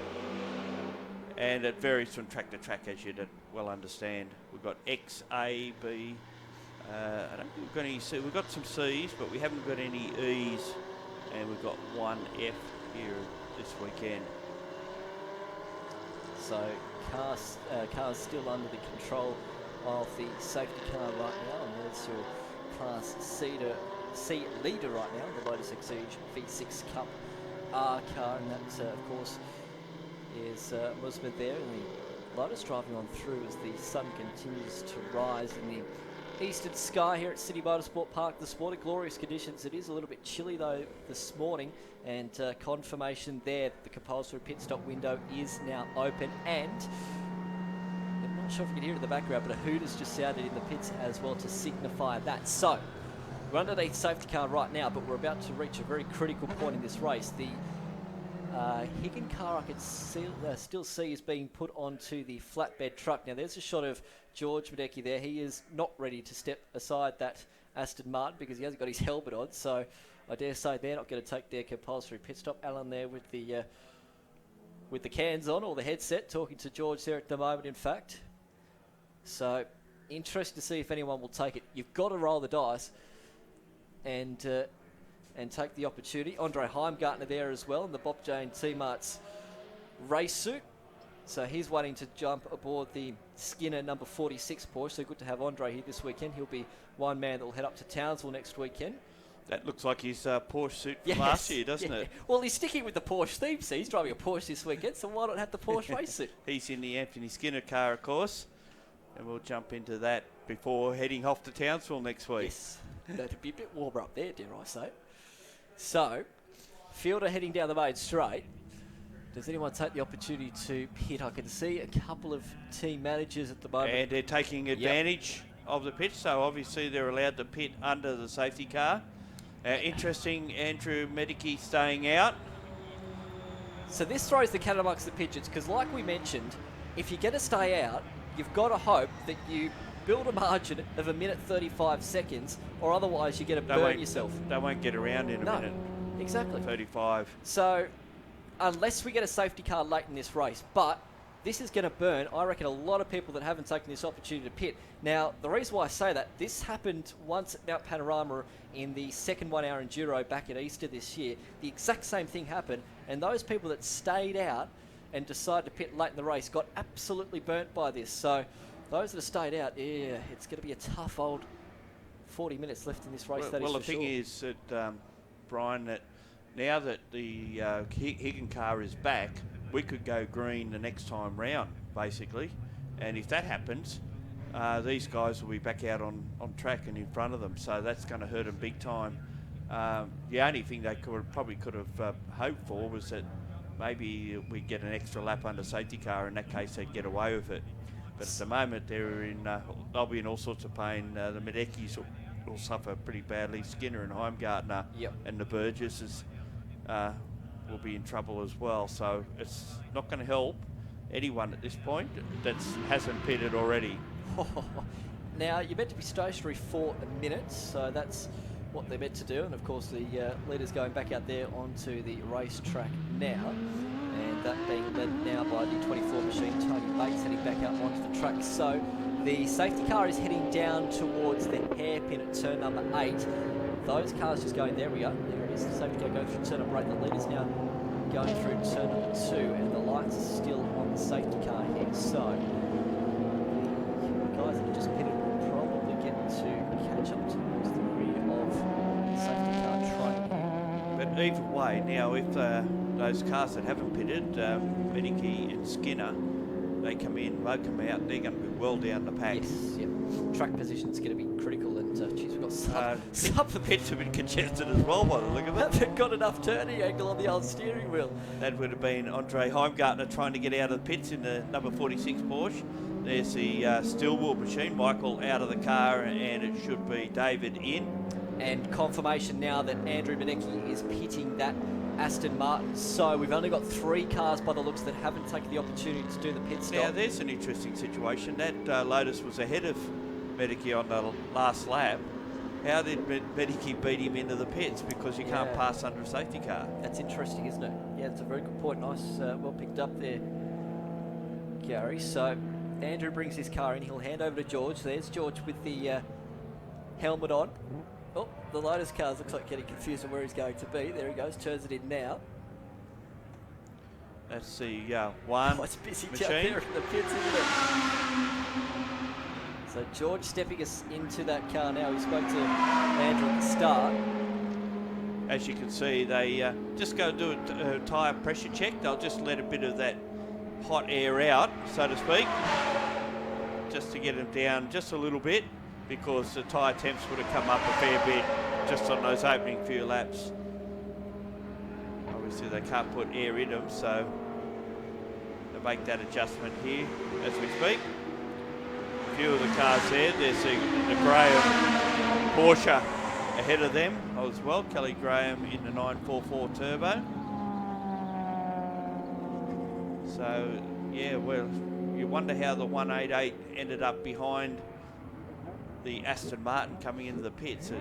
and it varies from track to track, as you'd well understand. We've got X, A, B. I don't think we've got any C. We've got some C's, but we haven't got any E's, and and we've got 1 F here this weekend. So car's still under the control of the safety car right now, and there's your Class C leader right now, the Lotus Exige V6 Cup R car, and that of course is Musmed there, and the Lotus driving on through as the sun continues to rise in the eastern sky here at Sydney Motorsport Park. The sport, glorious conditions. It is a little bit chilly though this morning, and confirmation there the compulsory pit stop window is now open, and I'm not sure if you can hear it in the background, but a hoot has just sounded in the pits as well to signify that. So we're underneath safety car right now, but we're about to reach a very critical point in this race. The Higgin car I could still see is being put onto the flatbed truck. Now there's a shot of George Madecki there. He is not ready to step aside that Aston Martin because he hasn't got his helmet on. So I dare say they're not going to take their compulsory pit stop. Alan there with the cans on, or the headset, talking to George there at the moment, in fact. So interesting to see if anyone will take it. You've got to roll the dice and take the opportunity. Andre Heimgartner there as well in the Bob Jane T-Mart's race suit. So he's waiting to jump aboard the Skinner number 46 Porsche. So good to have Andre here this weekend. He'll be one man that will head up to Townsville next weekend. That looks like his Porsche suit from last year, doesn't it? Well, he's sticking with the Porsche theme, so he's driving a Porsche this weekend, so why not have the Porsche race suit? He's in the Anthony Skinner car, of course, and we'll jump into that before heading off to Townsville next week. Yes, that'd be a bit warmer up there, dare I say. So, Fielder heading down the main straight. Does anyone take the opportunity to pit? I can see a couple of team managers at the moment. And they're taking advantage of the pit, so obviously they're allowed to pit under the safety car. Interesting, Andrew Medicki staying out. So this throws the cat amongst the pigeons, because like we mentioned, if you're going to stay out, you've got to hope that you build a margin of 1:35 seconds, or otherwise you're going to burn yourself. They won't get around in a minute. Exactly. 35. So unless we get a safety car late in this race, but this is going to burn, I reckon, a lot of people that haven't taken this opportunity to pit. Now, the reason why I say that, this happened once at Mount Panorama in the second 1 hour Enduro back at Easter this year. The exact same thing happened, and those people that stayed out and decided to pit late in the race got absolutely burnt by this. So those that have stayed out, yeah, it's going to be a tough old 40 minutes left in this race. Well, the thing is that, Brian, that now that the Higgin car is back, we could go green the next time round, basically. And if that happens, these guys will be back out on track and in front of them. So that's going to hurt them big time. The only thing they probably could have hoped for was that maybe we get an extra lap under safety car. In that case, they'd get away with it. But at the moment, they'll be in all sorts of pain. The Medeckis will suffer pretty badly. Skinner and Heimgartner and the Burgesses will be in trouble as well. So it's not going to help anyone at this point that hasn't pitted already. Now, you're meant to be stationary for a minute, so that's what they're meant to do. And of course, the leader's going back out there onto the racetrack now. And that being led now by the 24 machine, Tony Bates, heading back out onto the track. So the safety car is heading down towards the hairpin at turn number 8. Those cars just going, there we go, there it is, the safety car going through turn number 8, the leader's now going through turn number 2, and the lights are still on the safety car here. So the guys that have just pitted will probably get to catch up towards the rear of the safety car train. But either way, now if those cars that haven't pitted, Medicki and Skinner, they come in, they come out, they're going to be well down the pack. Yes, yep. Track position's going to be critical, and geez, we've got some of the pits have been congested as well by the look of it. Haven't got enough turning angle on the old steering wheel. That would have been Andre Heimgartner trying to get out of the pits in the number 46 Porsche. There's the Stillwell machine, Michael out of the car, and it should be David in. And confirmation now that Andrew Madecki is pitting that Aston Martin. So we've only got 3 cars by the looks that haven't taken the opportunity to do the pit stop. Now there's an interesting situation. That Lotus was ahead of Medicki on the last lap. How did Medicki beat him into the pits? Because you can't pass under a safety car. That's interesting, isn't it? Yeah, it's a very good point. Nice, well picked up there, Gary. So Andrew brings his car in. He'll hand over to George. There's George with the helmet on. Oh, the Lotus cars looks like getting confused on where he's going to be. There he goes, turns it in now. That's the one. Oh, it's busy machine. down there in the pits, isn't it? So George stepping us into that car now. We spoke to Andrew at the start. As you can see, they just go do a tyre pressure check. They'll just let a bit of that hot air out, so to speak, just to get them down just a little bit, because the tyre temps would have come up a fair bit just on those opening few laps. Obviously they can't put air in them, so they make that adjustment here as we speak. A few of the cars there, there's the Graham Porsche ahead of them as well, Kelly Graham in the 944 Turbo. So yeah, well, you wonder how the 188 ended up behind the Aston Martin coming into the pits. The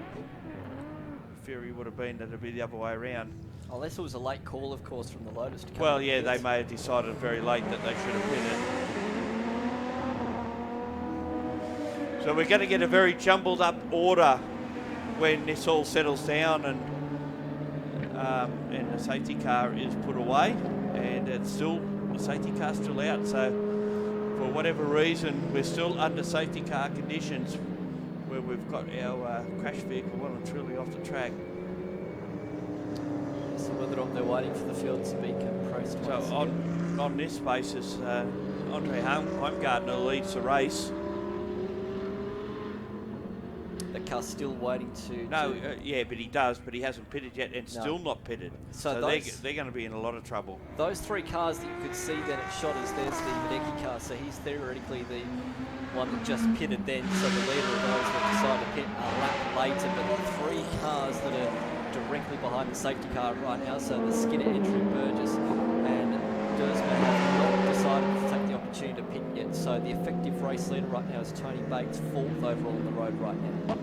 theory would have been that it'd be the other way around. Unless it was a late call, of course, from the Lotus to come. Well, yeah, they may have decided very late that they should have pitted. So we're going to get a very jumbled up order when this all settles down and the safety car is put away, and it's still, the safety car's still out. So for whatever reason, we're still under safety car conditions where we've got our crash vehicle well and truly off the track. So whether or not they're waiting for the field to be compressed. So on this basis, Andre Heimgartner leads the race. The car's still waiting to... No, yeah, but he does, but he hasn't pitted yet and still not pitted. So they're going to be in a lot of trouble. Those three cars that you could see then at Shotters, there's the Hideki car, so he's theoretically the one that just pitted then, so the leader of those that decide to pit a lap later, but the three cars that are directly behind the safety car right now, so the Skinner, Entry, Burgess and Dursman have not decided to take the opportunity to pit yet, so the effective race leader right now is Tony Bates, 4th overall on the road right now.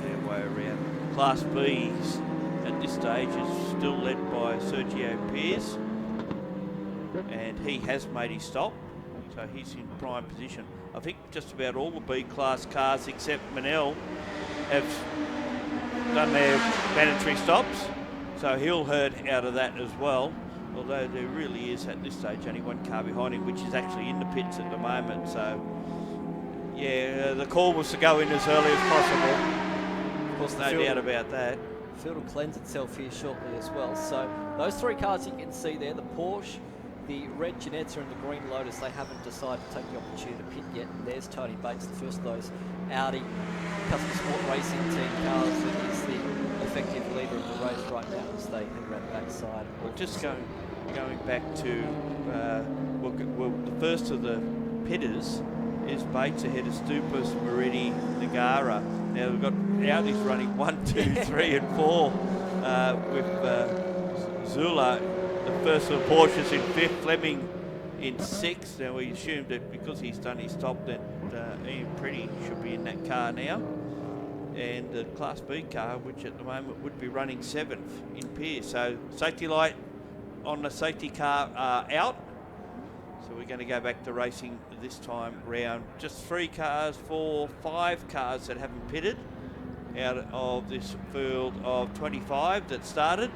Their way around. Class B's at this stage is still led by Sergio Perez, and he has made his stop, so he's in prime position. I think just about all the B-class cars except Manel have done their mandatory stops, so he'll hurt out of that as well, although there really is at this stage only one car behind him, which is actually in the pits at the moment. So yeah, the call was to go in as early as possible. Of course, no doubt about that. The field will cleanse itself here shortly as well. So those three cars you can see there, the Porsche, the red Ginetta and the green Lotus, they haven't decided to take the opportunity to pit yet. And there's Tony Bates, the first of those Audi Custom Sport Racing Team cars, that is the effective leader of the race right now as they head around the backside. Well, just going back to the first of the pitters is Bates ahead of Stupas, Moretti, Nagara. Now we've got Audis running 1, 2, 3 and 4 with Zula, the first of the Porsches, in 5th, Fleming in 6th. Now we assumed that because he's done his stop that Ian Pretty should be in that car now. And the Class B car, which at the moment would be running 7th in Pierce. So safety light on the safety car out. So we're going to go back to racing this time round. Just 3 cars, 4, 5 cars that haven't pitted out of this field of 25 that started.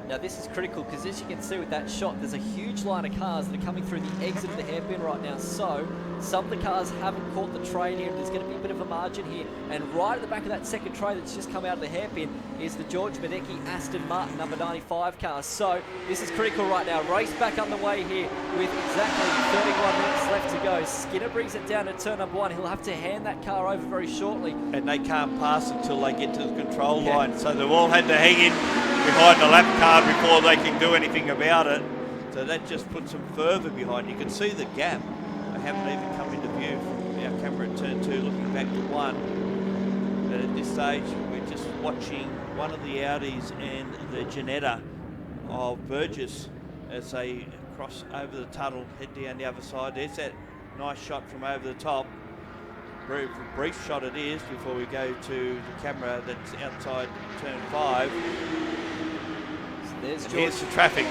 Now this is critical because as you can see with that shot, there's a huge line of cars that are coming through the exit of the hairpin right now. So some of the cars haven't caught the train here. There's going to be a bit of a margin here. And right at the back of that second tray that's just come out of the hairpin is the George Medecki Aston Martin number 95 car. So this is critical right now. Race back underway here with exactly 31 minutes left to go. Skinner brings it down to turn number 1. He'll have to hand that car over very shortly. And they can't pass until they get to the control line. So they've all had to hang in behind the lap car before they can do anything about it. So that just puts them further behind. You can see the gap. They haven't even come into view from our camera at turn 2, looking back to 1. But at this stage, we're just watching one of the Audis and the Ginetta of Burgess as they cross over the tunnel, head down the other side. There's that nice shot from over the top. Very brief shot it is before we go to the camera that's outside turn 5. there's And George. here's the traffic.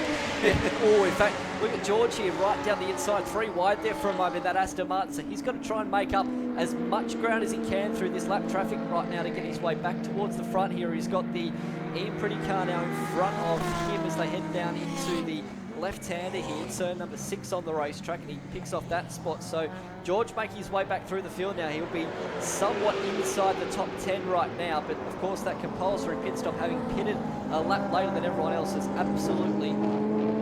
Oh, in fact, look at George here, right down the inside, 3 wide there for a moment, that Aston Martin. So he's got to try and make up as much ground as he can through this lap traffic right now to get his way back towards the front here. He's got the Ian Pretty car now in front of him as they head down into the left-hander here, turn number 6 on the racetrack, and he picks off that spot. So George making his way back through the field now. He'll be somewhat inside the top 10 right now, but of course that compulsory pit stop, having pitted a lap later than everyone else, has absolutely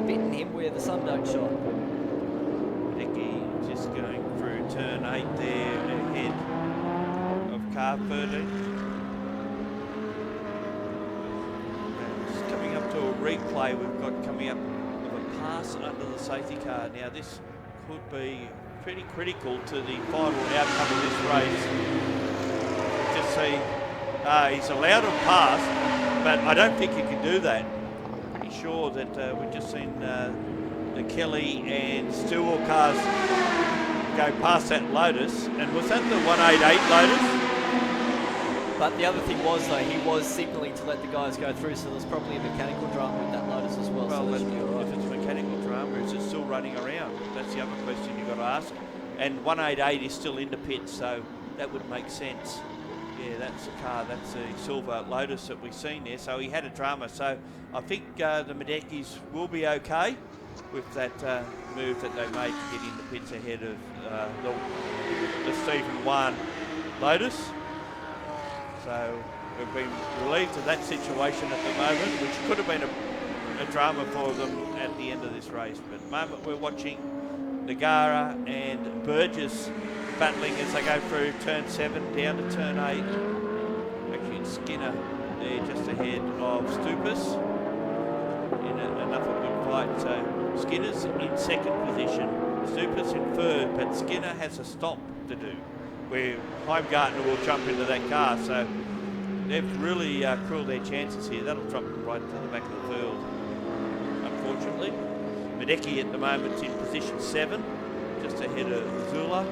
bitten him where the sun don't shine. Nicky just going through turn 8 there ahead of car 13. And just coming up to a replay we've got coming up of a pass under the safety car. Now this could be pretty critical to the final outcome of this race. Just see, he's allowed to pass, but I don't think he can do that. Pretty sure that we've just seen the Kelly and Stewart cars go past that Lotus, and was that the 188 Lotus? But the other thing was, though, he was signalling to let the guys go through, so there's probably a mechanical drama with that Lotus as well. Well, so that should be all right. if it's mechanical drama, is it still running around? That's the other question you've got to ask. And 188 is still in the pit, so that would make sense. Yeah, that's the car, that's the silver Lotus that we've seen there. So he had a drama. So I think the Medekis will be okay with that move that they made to get in the pits ahead of the Stephen 1 Lotus. So we've been relieved of that situation at the moment, which could have been a drama for them at the end of this race. But at the moment we're watching Nagara and Burgess battling as they go through turn 7 down to turn 8. Actually it's Skinner there just ahead of Stupas in another good fight. So Skinner's in second position, Stupas in third, but Skinner has a stop to do where Heimgartner will jump into that car. So they've really cruelled their chances here. That'll drop them right to the back of the field, unfortunately. Medeki at the moment is in position 7, just ahead of Zula,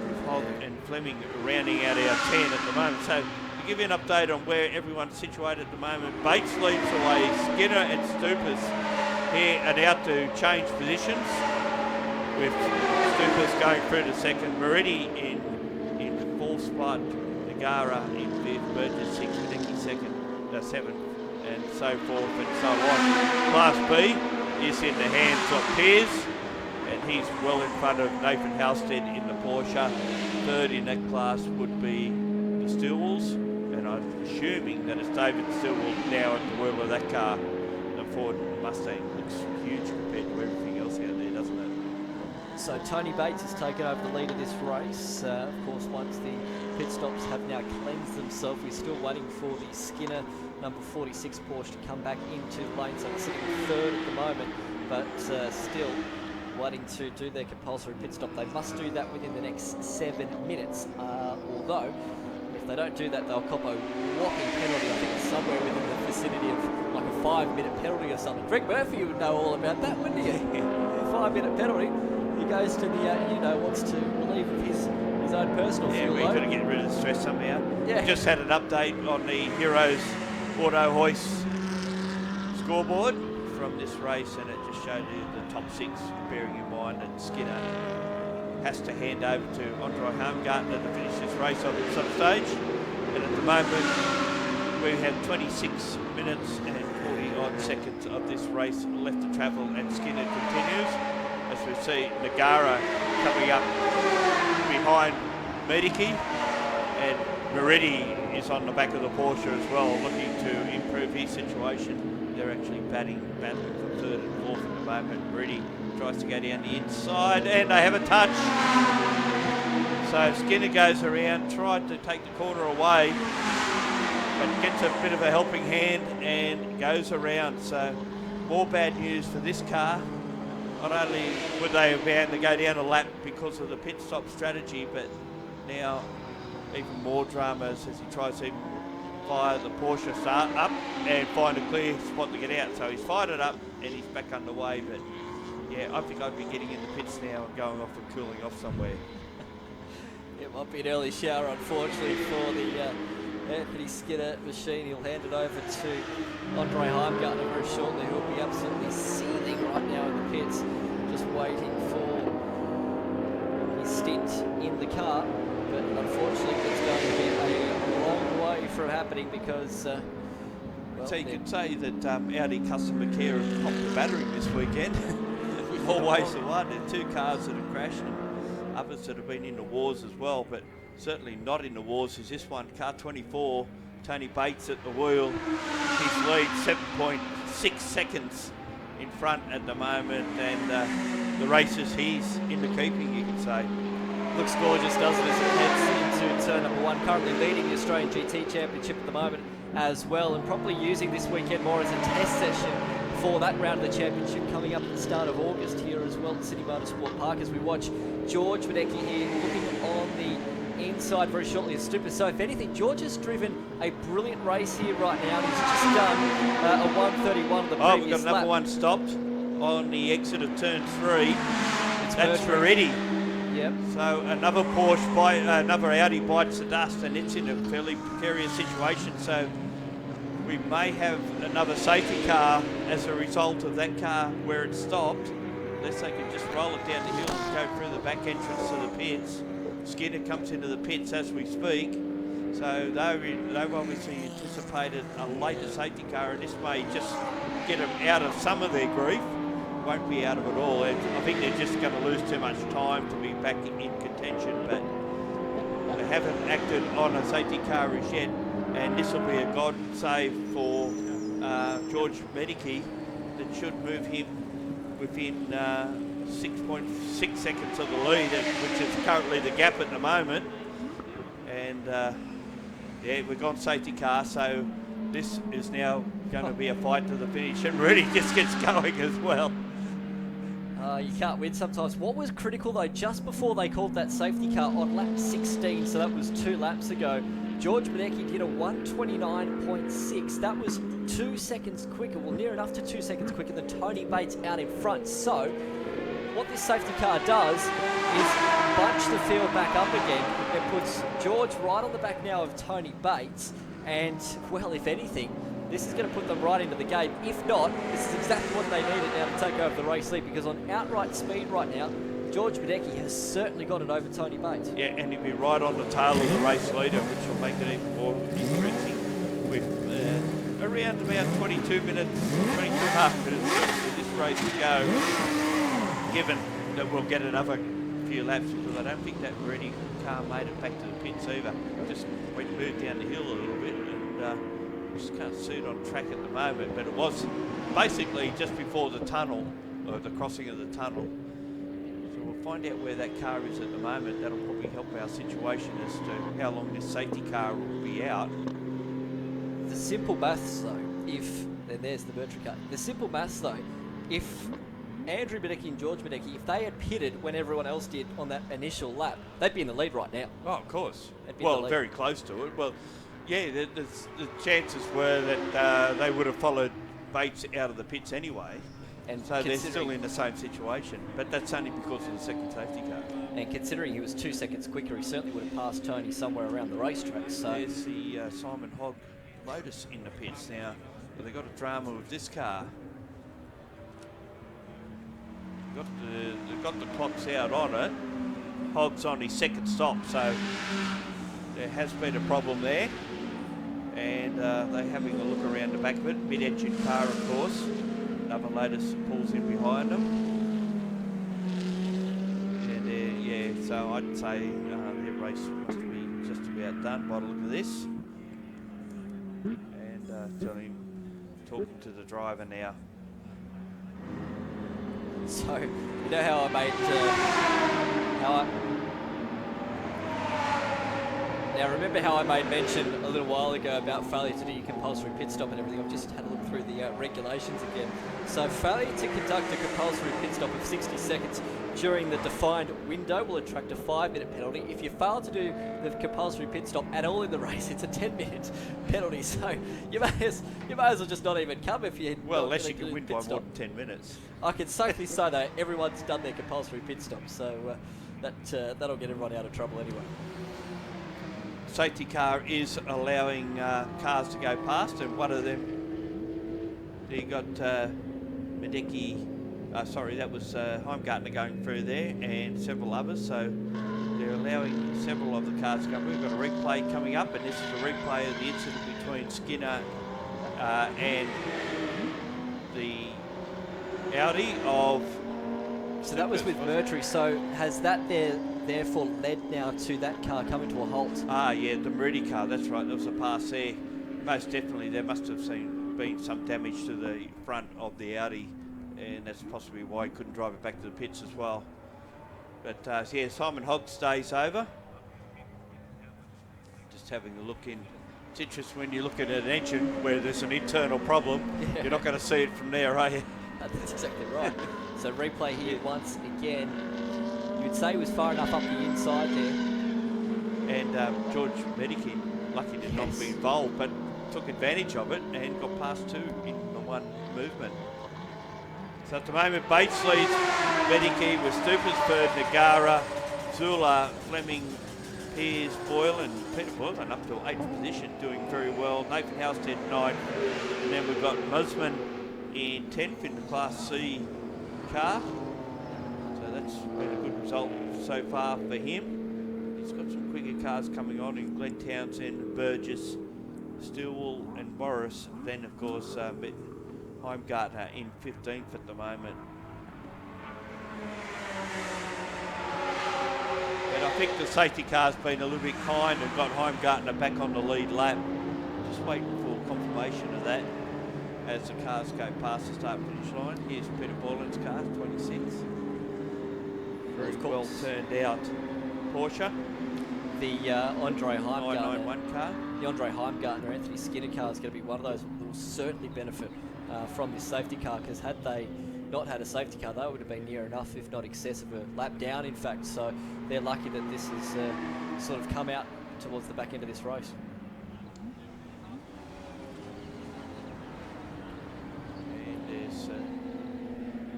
with Hogg and Fleming rounding out our 10 at the moment. So to give you an update on where everyone's situated at the moment, Bates leads away, Skinner and Stupas here are out to change positions, with Stupas going through to second, Meridi in 4th spot, Nagara in 5th, Burgess 6th, Medeki 7th, and so forth and so on. Class B is in the hands of Pearce, and he's well in front of Nathan Halstead in the Porsche. Third in that class would be the Stillwells, and I'm assuming that it's David Stillwell now at the wheel of that car. The Ford Mustang looks huge compared to everything else out there, doesn't it? So Tony Bates has taken over the lead of this race. Of course, once the pit stops have now cleansed themselves, we're still waiting for the Skinner number 46 Porsche to come back into the lane. So it's sitting third at the moment, but still waiting to do their compulsory pit stop. They must do that within the next 7 minutes, although if they don't do that, they'll cop a whopping penalty. I think it's somewhere within the vicinity of like a 5-minute penalty or something. Greg Murphy would know all about that, wouldn't he? A 5-minute penalty. He goes to the, wants to relieve of his own personal fuel we've load. got to get rid of the stress somehow. Yeah. Just had an update on the Heroes Auto Hoists scoreboard from this race, and it just showed you the top 6, bearing in mind that Skinner has to hand over to Andre Heimgartner to finish this race on some stage. And at the moment, we have 26 minutes and 40 odd seconds of this race left to travel, and Skinner continues. As we see Nagara coming up behind Medeki, and Meridi is on the back of the Porsche as well, looking to improve his situation. They're actually battling for 3rd and 4th at the moment. Meridi tries to go down the inside, and they have a touch. So Skinner goes around, tried to take the corner away, but gets a bit of a helping hand and goes around. So more bad news for this car. Not only would they have been able to go down a lap because of the pit stop strategy, but now even more dramas as he tries to fire the Porsche start up and find a clear spot to get out. So he's fired it up and he's back underway. But yeah, I think I'd be getting in the pits now and going off and cooling off somewhere. It might be an early shower, unfortunately, for the Anthony Skinner machine. He'll hand it over to Andre Heimgartner very shortly, who will be absolutely seething right now in the pits, just waiting for his stint in the car. But unfortunately, it's going to be a long way from happening because. So you could say that Audi customer care have popped the battery this weekend. Always the one. There are 2 cars that have crashed and others that have been in the wars as well, but certainly not in the wars is this one. Car 24, Tony Bates at the wheel. His lead 7.6 seconds in front at the moment, and the race is his in the keeping, you can say. Looks gorgeous, doesn't it, as it heads into turn number 1. Currently leading the Australian GT Championship at the moment as well, and probably using this weekend more as a test session for that round of the championship coming up at the start of August here as well at City Motorsport Park, as we watch George Wadecki here looking on the inside very shortly of Stupa. So if anything, George has driven a brilliant race here right now. He's just done a 1:31 of the previous lap. We've got another one stopped on the exit of turn 3. That's Moretti. Yep. So another Porsche by another Audi bites the dust, and it's in a fairly precarious situation. So we may have another safety car as a result of that car where it stopped, unless they can just roll it down the hill and go through the back entrance to the pits. Skinner comes into the pits as we speak. So they've obviously anticipated a later safety car, and this may just get them out of some of their grief. Won't be out of it all. I think they're just going to lose too much time to be back in contention, but they haven't acted on a safety car as yet, and this will be a God save for George Medicki that should move him within 6.6 seconds of the lead, which is currently the gap at the moment. And yeah, we've gone safety car, so this is now going to be a fight to the finish, and really just gets going as well. You can't win sometimes. What was critical though, just before they called that safety car on lap 16, so that was 2 laps ago, George Wadecki did a 1:29.6. That was 2 seconds quicker, well near enough to 2 seconds quicker than Tony Bates out in front. So what this safety car does is bunch the field back up again. It puts George right on the back now of Tony Bates, and well, if anything, this is going to put them right into the game. If not, this is exactly what they needed now to take over the race lead, because on outright speed right now, George Wadecki has certainly got it over Tony Bates. Yeah, and he'll be right on the tail of the race leader, which will make it even more interesting with around about 22 minutes, 22 and a half minutes for this race to go, given that we'll get another few laps, because I don't think that Moretti car made it back to the pits either. Just moved down the hill a little bit, and just can't see it on track at the moment, but it was basically just before the tunnel, or the crossing of the tunnel. So we'll find out where that car is at the moment. That'll probably help our situation as to how long this safety car will be out. The simple maths though, then there's the Bertrand car. The simple maths though, if Andrew Wadecki and George Wadecki, if they had pitted when everyone else did on that initial lap, they'd be in the lead right now. Oh, of course. Well, very close to it. Well, yeah, the chances were that they would have followed Bates out of the pits anyway. And so they're still in the same situation. But that's only because of the second safety car. And considering he was 2 seconds quicker, he certainly would have passed Tony somewhere around the racetrack. So there's the Simon Hogg Lotus in the pits now. But they've got a drama with this car. They've got the clocks out on it. Hogg's on his second stop, so there has been a problem there. And they're having a look around the back of it. Mid-engine car, of course. Another Lotus pulls in behind them. And yeah, so I'd say their race must be just about done by the look of this. And Johnny talking to the driver now. So, you know how I made, now remember how I made mention a little while ago about failure to do your compulsory pit stop and everything. I've just had a look through the regulations again. So failure to conduct a compulsory pit stop of 60 seconds during the defined window will attract a 5-minute penalty. If you fail to do the compulsory pit stop at all in the race, it's a 10-minute penalty. So you may as well just not even come if you. Well, unless you can win by more than 10 minutes. I can safely say that everyone's done their compulsory pit stop, so that'll get everyone out of trouble anyway. safety car is allowing cars to go past, and one of them, you got Medeki, sorry, that was Heimgartner going through there, and several others, so they're allowing several of the cars to go. We've got a replay coming up, and this is a replay of the incident between Skinner and the Audi of... So that was with Mercury, so has that therefore led now to that car coming to a halt? Yeah, the Meridi car, that's right, there was a pass there. Most definitely there must have been some damage to the front of the Audi, and that's possibly why he couldn't drive it back to the pits as well. But yeah, Simon Hogg stays over. Just having a look in. It's interesting when you look at an engine where there's an internal problem, you're not going to see it from there, are you? That's exactly right. So replay here once again. You'd say he was far enough up the inside there. And George Mediki, lucky to not be involved, but took advantage of it and got past two in the one movement. So at the moment, Bates leads Mediki with Stupersford, Nagara, Zula, Fleming, Piers, Boyle, and Peter Boylan up to 8th position, doing very well. Nathan Halstead 9th, and then we've got Musman in 10th in the Class C car. So that's been a good result so far for him. He's got some quicker cars coming on in Glenn Townsend, Burgess, Stillwell and Morris. Then of course Heimgartner in 15th at the moment. But I think the safety car's been a little bit kind and got Heimgartner back on the lead lap. Just waiting for confirmation of that as the cars go past the start finish line. Here's Peter Borland's car, 26. Very well turned out Porsche. The Andre Heimgartner 991 car. The Andre Heimgartner Anthony Skinner car is going to be one of those that will certainly benefit from this safety car, because had they not had a safety car, they would have been near enough, if not excessive, a lap down in fact. So they're lucky that this has sort of come out towards the back end of this race. And there's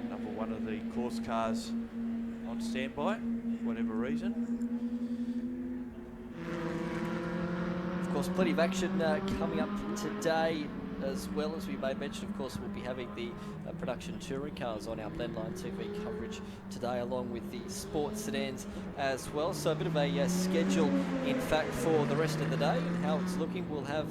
number one of the course cars on standby, for whatever reason. Of course, plenty of action coming up today, as well as we made mention. Of course, we'll be having the production touring cars on our Blendline TV coverage today, along with the sports sedans as well. So a bit of a schedule, in fact, for the rest of the day and how it's looking. We'll have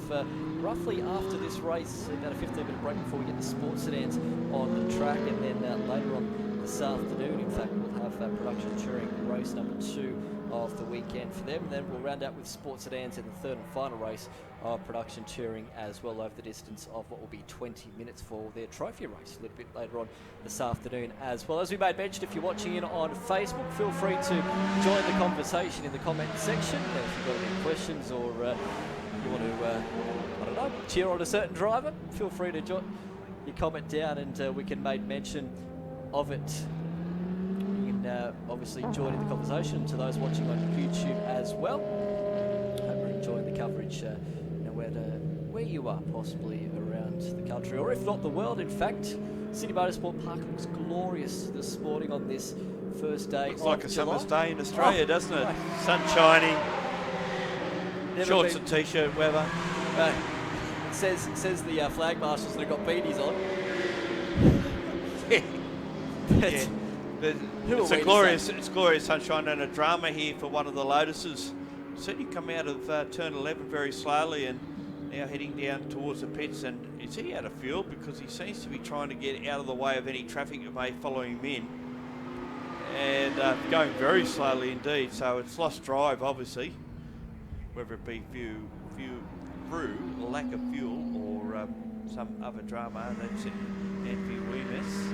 roughly after this race about a 15-minute break before we get the sports sedans on the track, and then later on this afternoon, in fact, we'll have production touring race number 2 of the weekend for them. And then we'll round out with sports sedans in the third and final race of production touring as well, over the distance of what will be 20 minutes for their trophy race a little bit later on this afternoon as well. As we made mention, if you're watching in on Facebook, feel free to join the conversation in the comment section. If you've got any questions or you want to, I don't know, cheer on a certain driver, feel free to jot your comment down, and we can make mention of it. Obviously joining the conversation to those watching on YouTube as well. Hope you're enjoying the coverage no matter where you are, possibly around the country, or if not the world. In fact, Sydney Motorsport Park looks glorious this morning on this first day. Looks like a July. summer's day in Australia, doesn't it? Right. Sun shining, shorts and t-shirt weather. It says the flag marshals that have got beanies on. Yeah. It's glorious sunshine and a drama here for one of the Lotuses. Certainly come out of turn 11 very slowly and now heading down towards the pits. And is he out of fuel? Because he seems to be trying to get out of the way of any traffic that may follow him in. And going very slowly indeed. So it's lost drive, obviously. Whether it be through lack of fuel or some other drama. That's it. Anthony Weemus.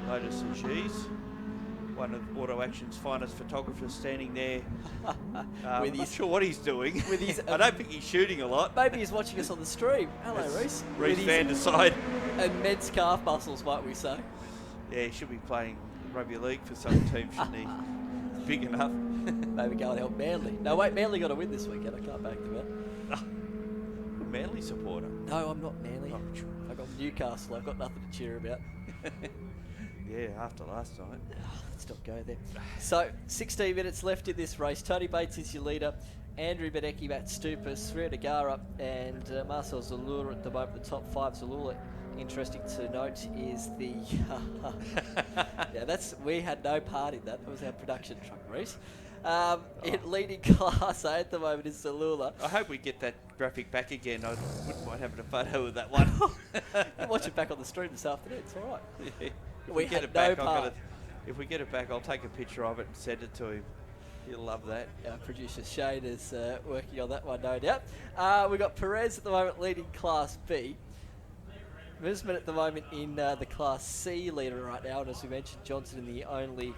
Lotus and G's, one of Auto Action's finest photographers, standing there. I'm not sure what he's doing. With his, I don't think he's shooting a lot. Maybe he's watching us on the stream. Hello, Reece. Reece Van der Side. Immense calf muscles, might we say. Yeah, he should be playing rugby league for some team, shouldn't he? He's big enough. Maybe go and help Manly. No, wait, Manly got to win this weekend. I can't back them out. A Manly supporter? No, I'm not Manly. I've got Newcastle. I've got nothing to cheer about. Yeah, after last night. Let's not go there. So, 16 minutes left in this race. Tony Bates is your leader. Andrew Badecki, Matt Stupas, Ria Nagara, and Marcel Zalula at the moment. The top 5. Zalula, interesting to note, is the... we had no part in that. That was our production truck, Reece. In leading Class A at the moment is Zalula. I hope we get that graphic back again. I wouldn't mind having a photo of that one. You watch it back on the stream this afternoon. It's all right. Yeah. If We we get had it back, no part. if we get it back, I'll take a picture of it and send it to him. He'll love that. Our producer Shane is working on that one, no doubt. We've got Perez at the moment leading Class B. Risman at the moment in the Class C leader right now, and as we mentioned, Johnson in the only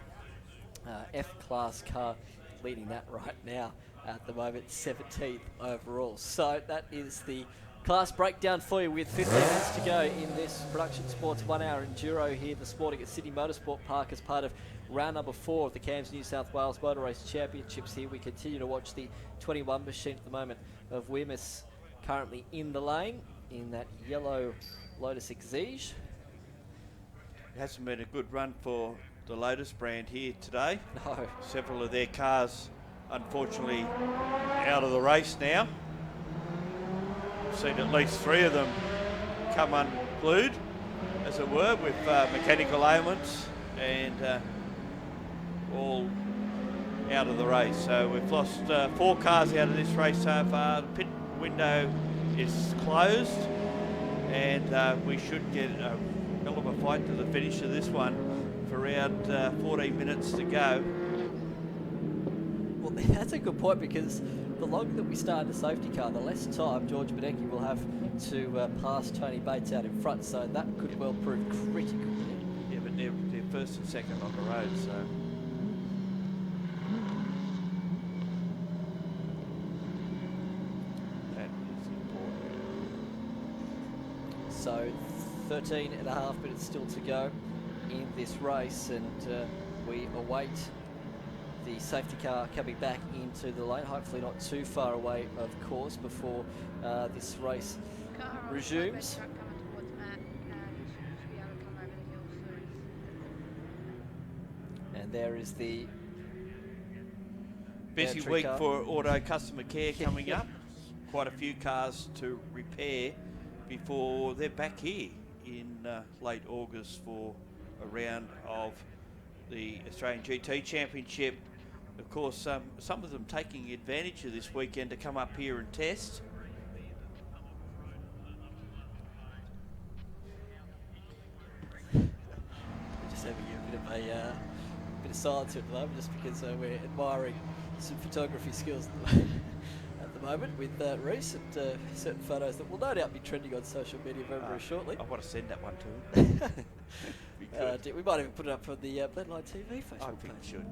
F-Class car leading that right now at the moment, 17th overall. So that is the class breakdown for you with 15 minutes to go in this Production Sports 1 hour Enduro here this morning at Sydney Motorsport Park as part of round number 4 of the CAMS New South Wales Motor Race Championships here. We continue to watch the 21 machine at the moment of Wemyss currently in the lane in that yellow Lotus Exige. It hasn't been a good run for the Lotus brand here today. No. Several of their cars, unfortunately, out of the race now. We've seen at least 3 of them come unglued, as it were, with mechanical ailments and all out of the race. So we've lost 4 cars out of this race so far. The pit window is closed, and we should get a hell of a fight to the finish of this one for around 14 minutes to go. Well, that's a good point, because the longer that we start a safety car, the less time George Badecki will have to pass Tony Bates out in front, so that could well prove critical. Yeah, but they're first and second on the road, so... that is important. So 13 and a half minutes still to go in this race, and we await the safety car coming back into the lane, hopefully not too far away, of course, before this race resumes. And there is the busy entry week car for auto customer care coming up. Quite a few cars to repair before they're back here in late August for a round of the Australian GT Championship. Of course, some of them taking advantage of this weekend to come up here and test. We're just having a bit of silence at the moment, just because we're admiring some photography skills at the moment with Reece, and certain photos that will no doubt be trending on social media very shortly. I want to send that one to him. We might even put it up on the Blendline TV Facebook I page. think we should.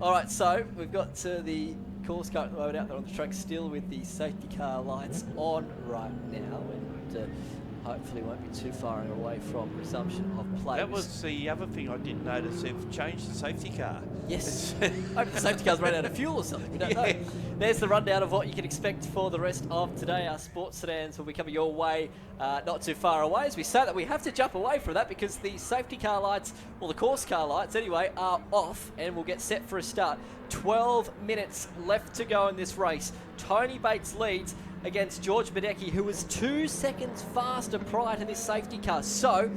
All right, so we've got the course car at the moment out there on the track, still with the safety car lights on right now, and hopefully won't be too far away from resumption of play. That was the other thing I did notice. They've changed the safety car. Yes. Hope the safety car's ran out of fuel or something. We don't know. There's the rundown of what you can expect for the rest of today. Our sports sedans will be coming your way not too far away. As we say that, we have to jump away from that because the safety car lights, or the course car lights anyway, are off, and we'll get set for a start. 12 minutes left to go in this race. Tony Bates leads against George Badecki, who was 2 seconds faster prior to this safety car. So,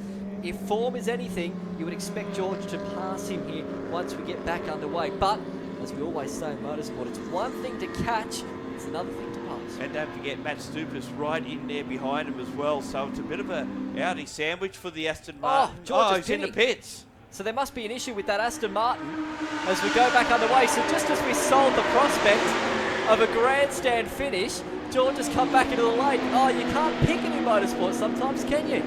if form is anything, you would expect George to pass him here once we get back underway. But, as we always say in motorsport, it's one thing to catch, it's another thing to pass. And don't forget, Matt Stupas right in there behind him as well. So it's a bit of a Audi sandwich for the Aston Martin. George is he's in the pinning. pits. So there must be an issue with that Aston Martin as we go back underway. So just as we sold the prospect of a grandstand finish, George has come back into the lane. Oh, you can't pick it in motorsport sometimes, can you?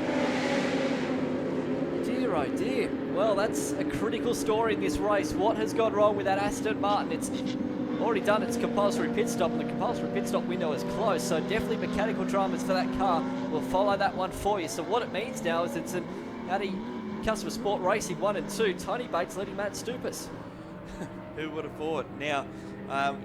Dear, oh dear. Well, that's a critical story in this race. What has gone wrong with that Aston Martin? It's already done its compulsory pit stop, and the compulsory pit stop window is closed, so definitely mechanical dramas for that car. We'll follow that one for you. So what it means now is it's an Audi Customer Sport Racing 1 and 2. Tony Bates leading Matt Stupas. Who would have thought? Now,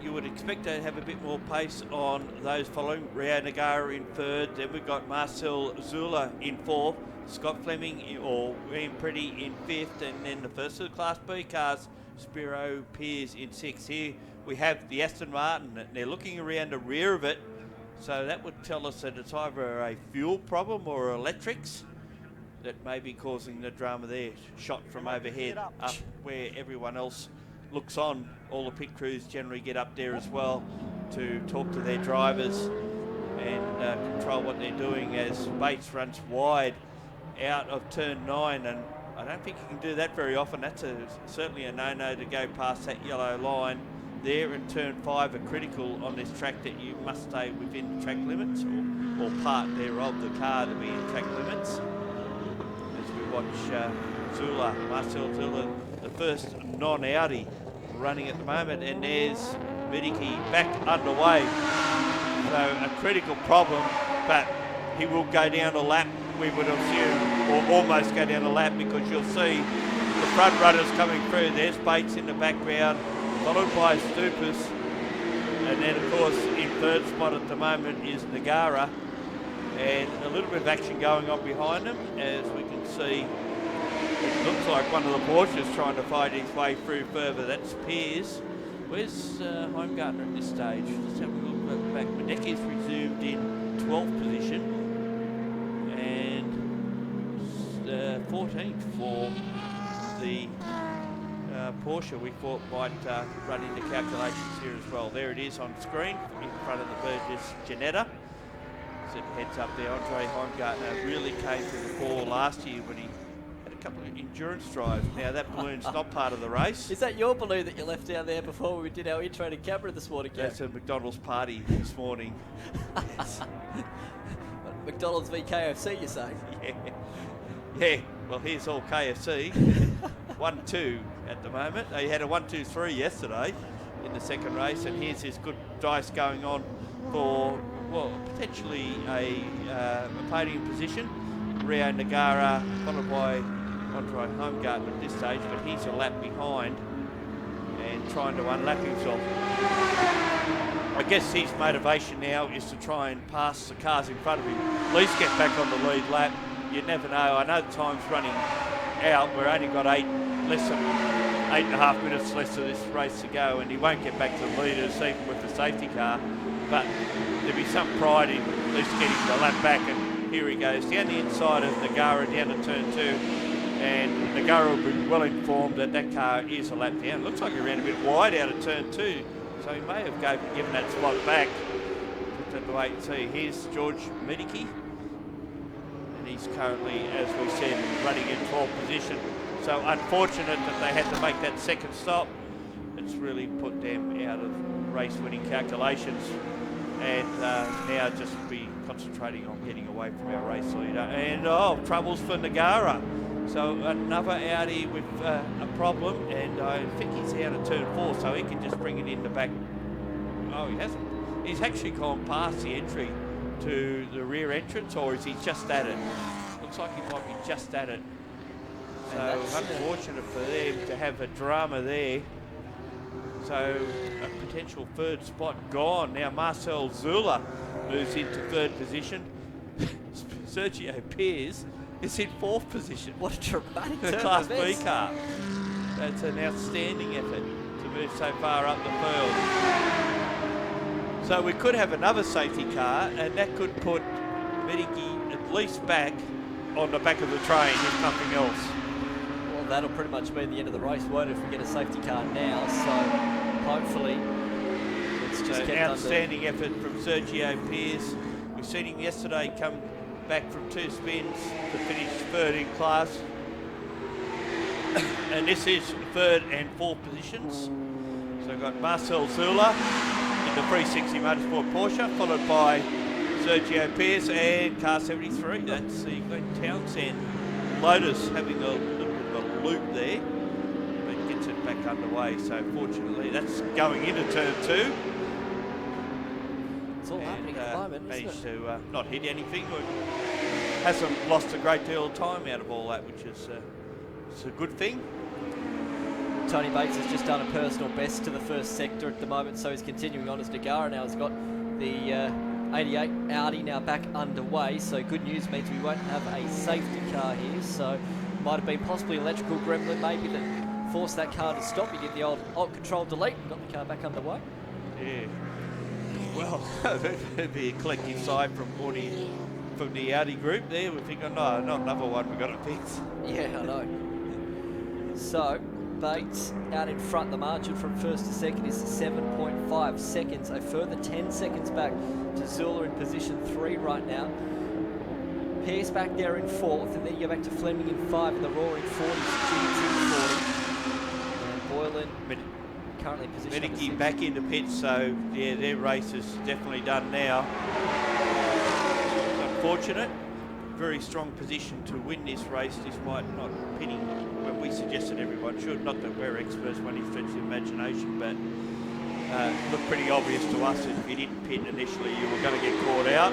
You would expect to have a bit more pace on those following. Rio Nagara in third, then we've got Marcel Zula in fourth, Scott Fleming or Ian Pretty in fifth, and then the first of the Class B cars, Spiro Pears in sixth. Here we have the Aston Martin, and they're looking around the rear of it, so that would tell us that it's either a fuel problem or electrics that may be causing the drama there. Shot from overhead up where everyone else looks on. All the pit crews generally get up there as well to talk to their drivers and control what they're doing as Bates runs wide out of turn 9, and I don't think you can do that very often. That's certainly a no-no to go past that yellow line there, and turn 5 are critical on this track that you must stay within the track limits or part thereof the car to be in track limits. As we watch Zula, Marcel Zula, the first non-Audi running at the moment, and there's Vidicki back underway. So a critical problem, but he will go down a lap, we would assume, or almost go down a lap, because you'll see the front runners coming through. There's Bates in the background, followed by Stupas, and then of course in third spot at the moment is Nagara, and a little bit of action going on behind them, as we can see. It looks like one of the Porsches trying to fight his way through further. That's Pears. Where's Heimgartner at this stage? Let's have a look back. Medecki's resumed in 12th position, and 14th for the Porsche. We thought might run into calculations here as well. There it is on screen in front of the Burgess Janetta. As it heads up there, Andre Heimgartner really came to the fore last year when he couple of endurance drives. Now that balloon's not part of the race. Is that your balloon that you left down there before we did our intro to camera this morning, Kev? That's a McDonald's party this morning. McDonald's v KFC, you're saying? Yeah. Well, here's all KFC. 1-2 at the moment. They had a 1-2-3 yesterday in the second race, and here's this good dice going on for, well, potentially a podium position. Rio Nagara, followed by Andre Heimgartner at this stage, but he's a lap behind and trying to unlap himself. I guess his motivation now is to try and pass the cars in front of him, at least get back on the lead lap. You never know. I know the time's running out. We've only got less than 8.5 minutes less of this race to go, and he won't get back to the leaders even with the safety car, but there'll be some pride in at least getting the lap back. And here he goes down the inside of Nagara down to turn 2, and Nagara will be well informed that that car is a lap down. Looks like he ran a bit wide out of turn 2, so he may have given that spot back. We'll have to wait and see. Here's George Medicki, and he's currently, as we said, running in 12th position. So unfortunate that they had to make that second stop. It's really put them out of race-winning calculations, and now just be concentrating on getting away from our race leader. And troubles for Nagara. So another Audi with a problem, and I think he's out of turn 4, so he can just bring it in the back. Oh, he hasn't. He's actually gone past the entry to the rear entrance, or is he just at it? Looks like he might be just at it. So unfortunate for them to have a drama there. So a potential third spot gone. Now Marcel Zula moves into third position. Sergio Pears is in 4th position. What a dramatic turn the of Class B events. car. That's an outstanding effort to move so far up the field. So we could have another safety car, and that could put Medicki at least back on the back of the train, if nothing else. Well, that'll pretty much be the end of the race, won't it, if we get a safety car now? So hopefully it's just An kept outstanding effort from Sergio Pears. We've seen him yesterday come back from 2 spins to finish 3rd in class. And this is 3rd and 4th positions. So we've got Marcel Zula in the 360 Motorsport Porsche, followed by Sergio Pears and car 73. That's the Glenn Townsend Lotus having a little bit of a loop there, but gets it back underway. So fortunately that's going into turn 2. It's all happening at the moment, Managed isn't it? to not hit anything, or hasn't lost a great deal of time out of all that, which is it's a good thing. Tony Bates has just done a personal best to the first sector at the moment, so he's continuing on as Nagara now has got the 88 Audi now back underway, so good news means we won't have a safety car here, so might have been possibly electrical gremlin maybe that forced that car to stop. You did the old alt control delete and got the car back underway. Yeah. Well, that'd be a collective sigh from the Audi group there. We're thinking, no, not another one we've got to fix. Yeah, I know. So, Bates out in front. The margin from first to second is 7.5 seconds. A further 10 seconds back to Zula in position 3 right now. Pearce back there in 4th, and then you go back to Fleming in 5 in the roaring 40s. GT 40. And Boylan currently in position number 6. back into pits, so yeah, their race is definitely done now. Unfortunate. Very strong position to win this race despite not pitting when we suggested everyone should. Not that we're experts when you stretch the imagination, but looked pretty obvious to us that if you didn't pit initially you were going to get caught out.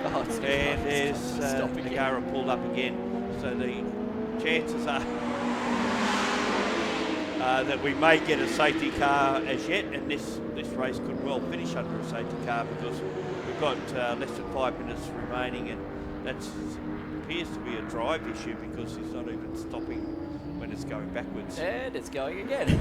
Oh, it's and there's Nagara pulled up again. So the chances are that we may get a safety car as yet, and this race could well finish under a safety car because we've got less than 5 minutes remaining, and that appears to be a drive issue because he's not even stopping when it's going backwards. And it's going again.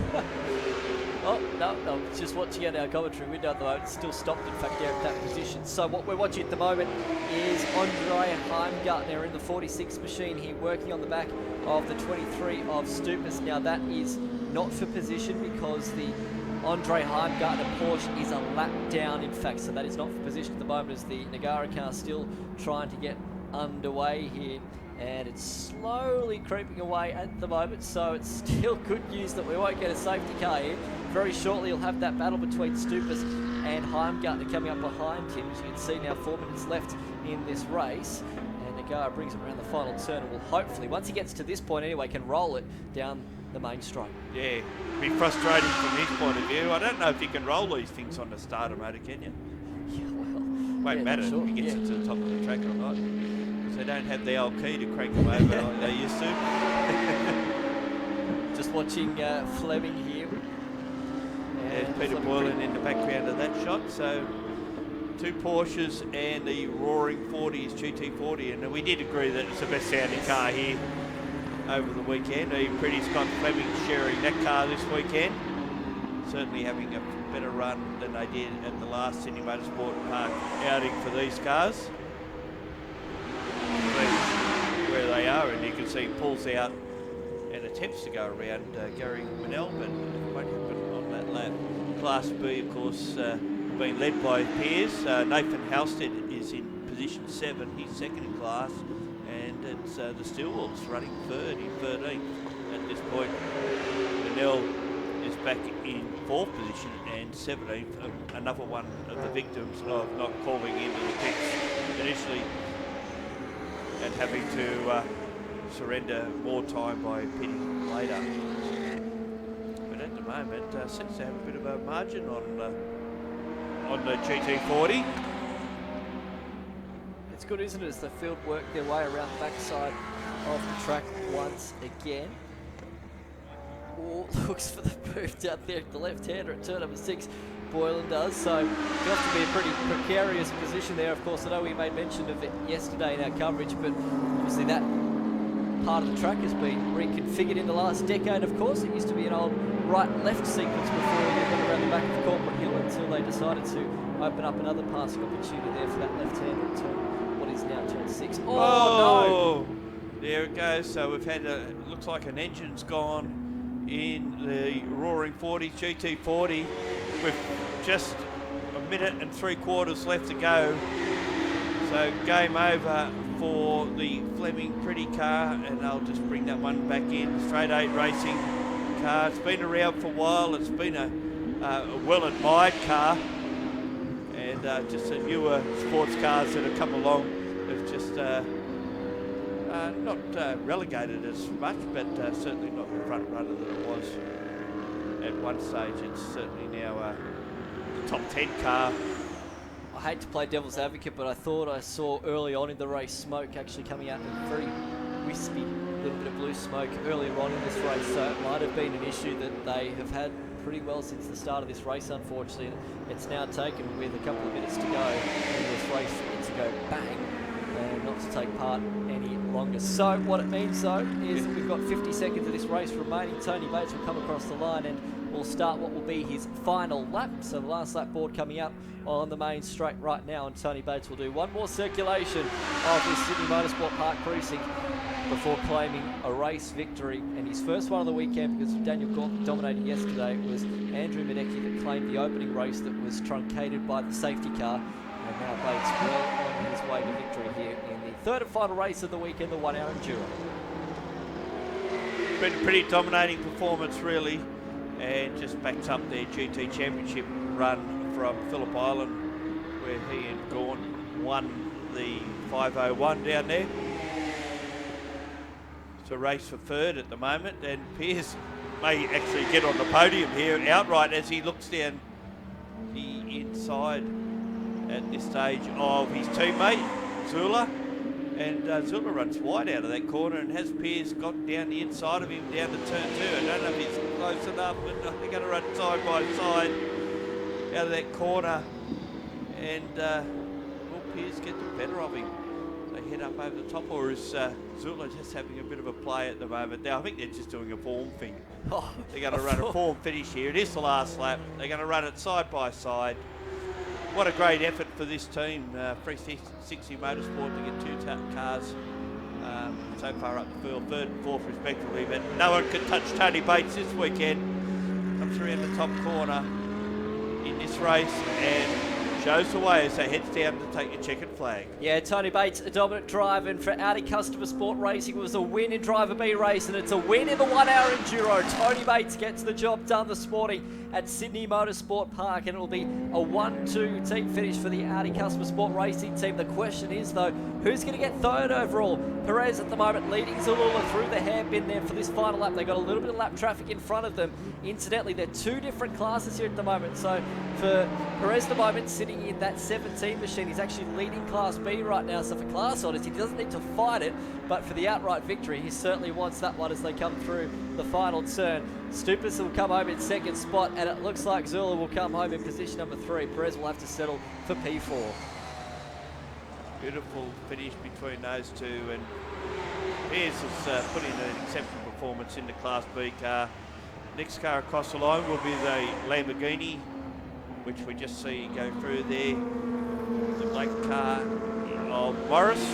Oh, no, just watching out our commentary window at the moment. It's still stopped, in fact, there at that position. So what we're watching at the moment is Andre Heimgartner in the 46 machine here, working on the back of the 23 of Stupas. Now, that is not for position because the Andre Heimgartner Porsche is a lap down, in fact, so that is not for position at the moment as the Nagara car still trying to get underway here, and it's slowly creeping away at the moment, so it's still good news that we won't get a safety car here. Very shortly you'll have that battle between Stupas and Heimgartner coming up behind him. As you can see now, 4 minutes left in this race, and Nagara brings it around the final turn and will hopefully, once he gets to this point anyway, can roll it down the main straight. Yeah, be frustrating from his point of view. I don't know if you can roll these things on the starter motor, can you? Yeah, well, Won't matter sure. if he gets it to the top of the track or not, because they don't have the old key to crank them over like they used to. Just watching Fleming here. There's And Peter Fleming Boylan in the background of that shot. So 2 Porsches and the roaring 40s GT40, and we did agree that it's the best sounding car here over the weekend. Pretty Scott Fleming sharing that car this weekend. Certainly having a better run than they did at the last Sydney Motorsport Park outing for these cars. Where they are, and you can see pulls out and attempts to go around Gary Manel, but it won't happen on that lap. Class B, of course, being led by Pearce. Nathan Halstead is in position 7, he's second in class, and it's the Stillwells running third in 13th at this point. Manel is back in 4th position and 17th, another one of the victims of not calling into the pits initially and having to surrender more time by pitting later. But at the moment, seems to have a bit of a margin on the GT40. It's good, isn't it, as the field work their way around the backside of the track once again. Oh, looks for the move down there at the left-hander at turn number 6. Boylan does, so it have to be a pretty precarious position there. Of course, I know we made mention of it yesterday in our coverage, but obviously that part of the track has been reconfigured in the last decade, of course. It used to be an old right-left sequence before you went around the back of Corporate Hill until they decided to open up another passing opportunity there for that left-hander at what is now turn 6. Oh, no! There it goes. So we've had looks like an engine's gone in the Roaring 40 GT40 with just 1 minute and 3/4 left to go. So game over for the Fleming Pretty car, and I'll just bring that one back in. Straight 8 racing car. It's been around for a while. It's been a well-admired car, and just the newer sports cars that have come along have just not relegated as much, but certainly not the front runner that it was at one stage. It's certainly now the top 10 car. I hate to play devil's advocate, but I thought I saw early on in the race smoke actually coming out in a very wispy little bit of blue smoke earlier on in this race, so it might have been an issue that they have had pretty well since the start of this race, unfortunately. It's now taken with a couple of minutes to go in this race to go bang and not to take part any longer. So what it means though is that we've got 50 seconds of this race remaining. Tony Bates will come across the line and will start what will be his final lap. So the last lap board coming up on the main straight right now, and Tony Bates will do one more circulation of this Sydney Motorsport Park precinct before claiming a race victory, and his first one of the weekend, because Daniel Gaunt dominated yesterday. It was Andrew Madecki that claimed the opening race that was truncated by the safety car, and now Bates well on his way to victory here in the third and final race of the weekend, the 1 hour Enduro. Been a pretty dominating performance really, and just backs up their GT Championship run from Phillip Island, where he and Gaunt won the 501 down there. It's a race for third at the moment, and Pearce may actually get on the podium here outright as he looks down the inside at this stage of his teammate Zula, and Zula runs wide out of that corner and has Pearce got down the inside of him down to turn 2. I don't know if he's close enough, but they're going to run side by side out of that corner, and will Pearce get the better of him? They head up over the top, or is Zula just having a bit of a play at the moment? Now I think they're just doing a form thing. They're going to run a form finish here. It is the last lap. They're going to run it side by side. What a great effort for this team, 360 Motorsport, to get two cars so far up the field, third and fourth respectively, but no one could touch Tony Bates this weekend. Comes around the top corner in this race and shows the way as they heads down to take your checkered flag. Yeah, Tony Bates, a dominant drive, and for Audi Customer Sport Racing, it was a win in Driver B race, and it's a win in the 1 hour Enduro. Tony Bates gets the job done this morning at Sydney Motorsport Park, and it will be a 1-2 team finish for the Audi Customer Sport Racing team. The question is, though, who's going to get third overall? Perez at the moment leading Zulula through the hairpin there for this final lap. They've got a little bit of lap traffic in front of them. Incidentally, they're two different classes here at the moment. So for Perez at the moment, sitting in that 17 machine, he's actually leading Class B right now. So for Class Honours, he doesn't need to fight it, but for the outright victory, he certainly wants that one as they come through the final turn. Stupas will come home in second spot, and it looks like Zula will come home in position number 3. Perez will have to settle for P4. Beautiful finish between those two, and Pearce has put in an exceptional performance in the Class B car. Next car across the line will be the Lamborghini, which we just see go through there. The black car of Morris.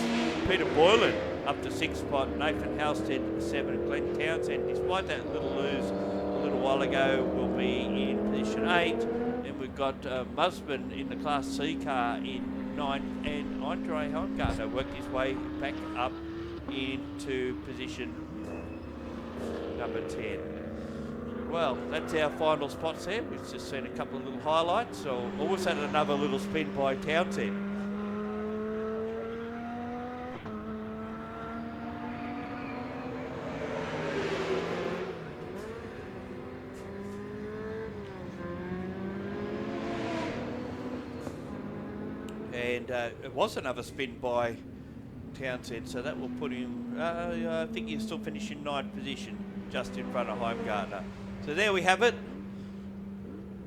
Peter Boylan up to 6th spot, Nathan Halstead 7, Glenn Townsend, despite that little lose a little while ago, will be in position 8. Then we've got Musman in the Class C car in 9, and Andre Heimgartner worked his way back up into position number 10. Well, that's our final spots there. We've just seen a couple of little highlights. So almost had another little spin by Townsend. And it was another spin by Townsend, so that will put him, I think he's still finishing 9th position, just in front of Heimgartner. So there we have it,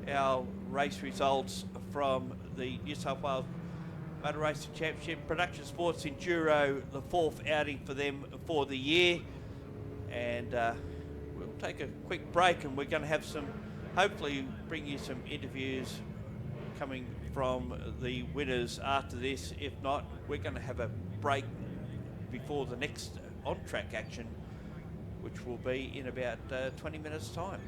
our race results from the New South Wales Motor Racing Championship. Production Sports Enduro, the 4th outing for them for the year. And we'll take a quick break, and we're going to have some, hopefully bring you some interviews coming from the winners after this. If not, we're going to have a break before the next on-track action, which will be in about 20 minutes time.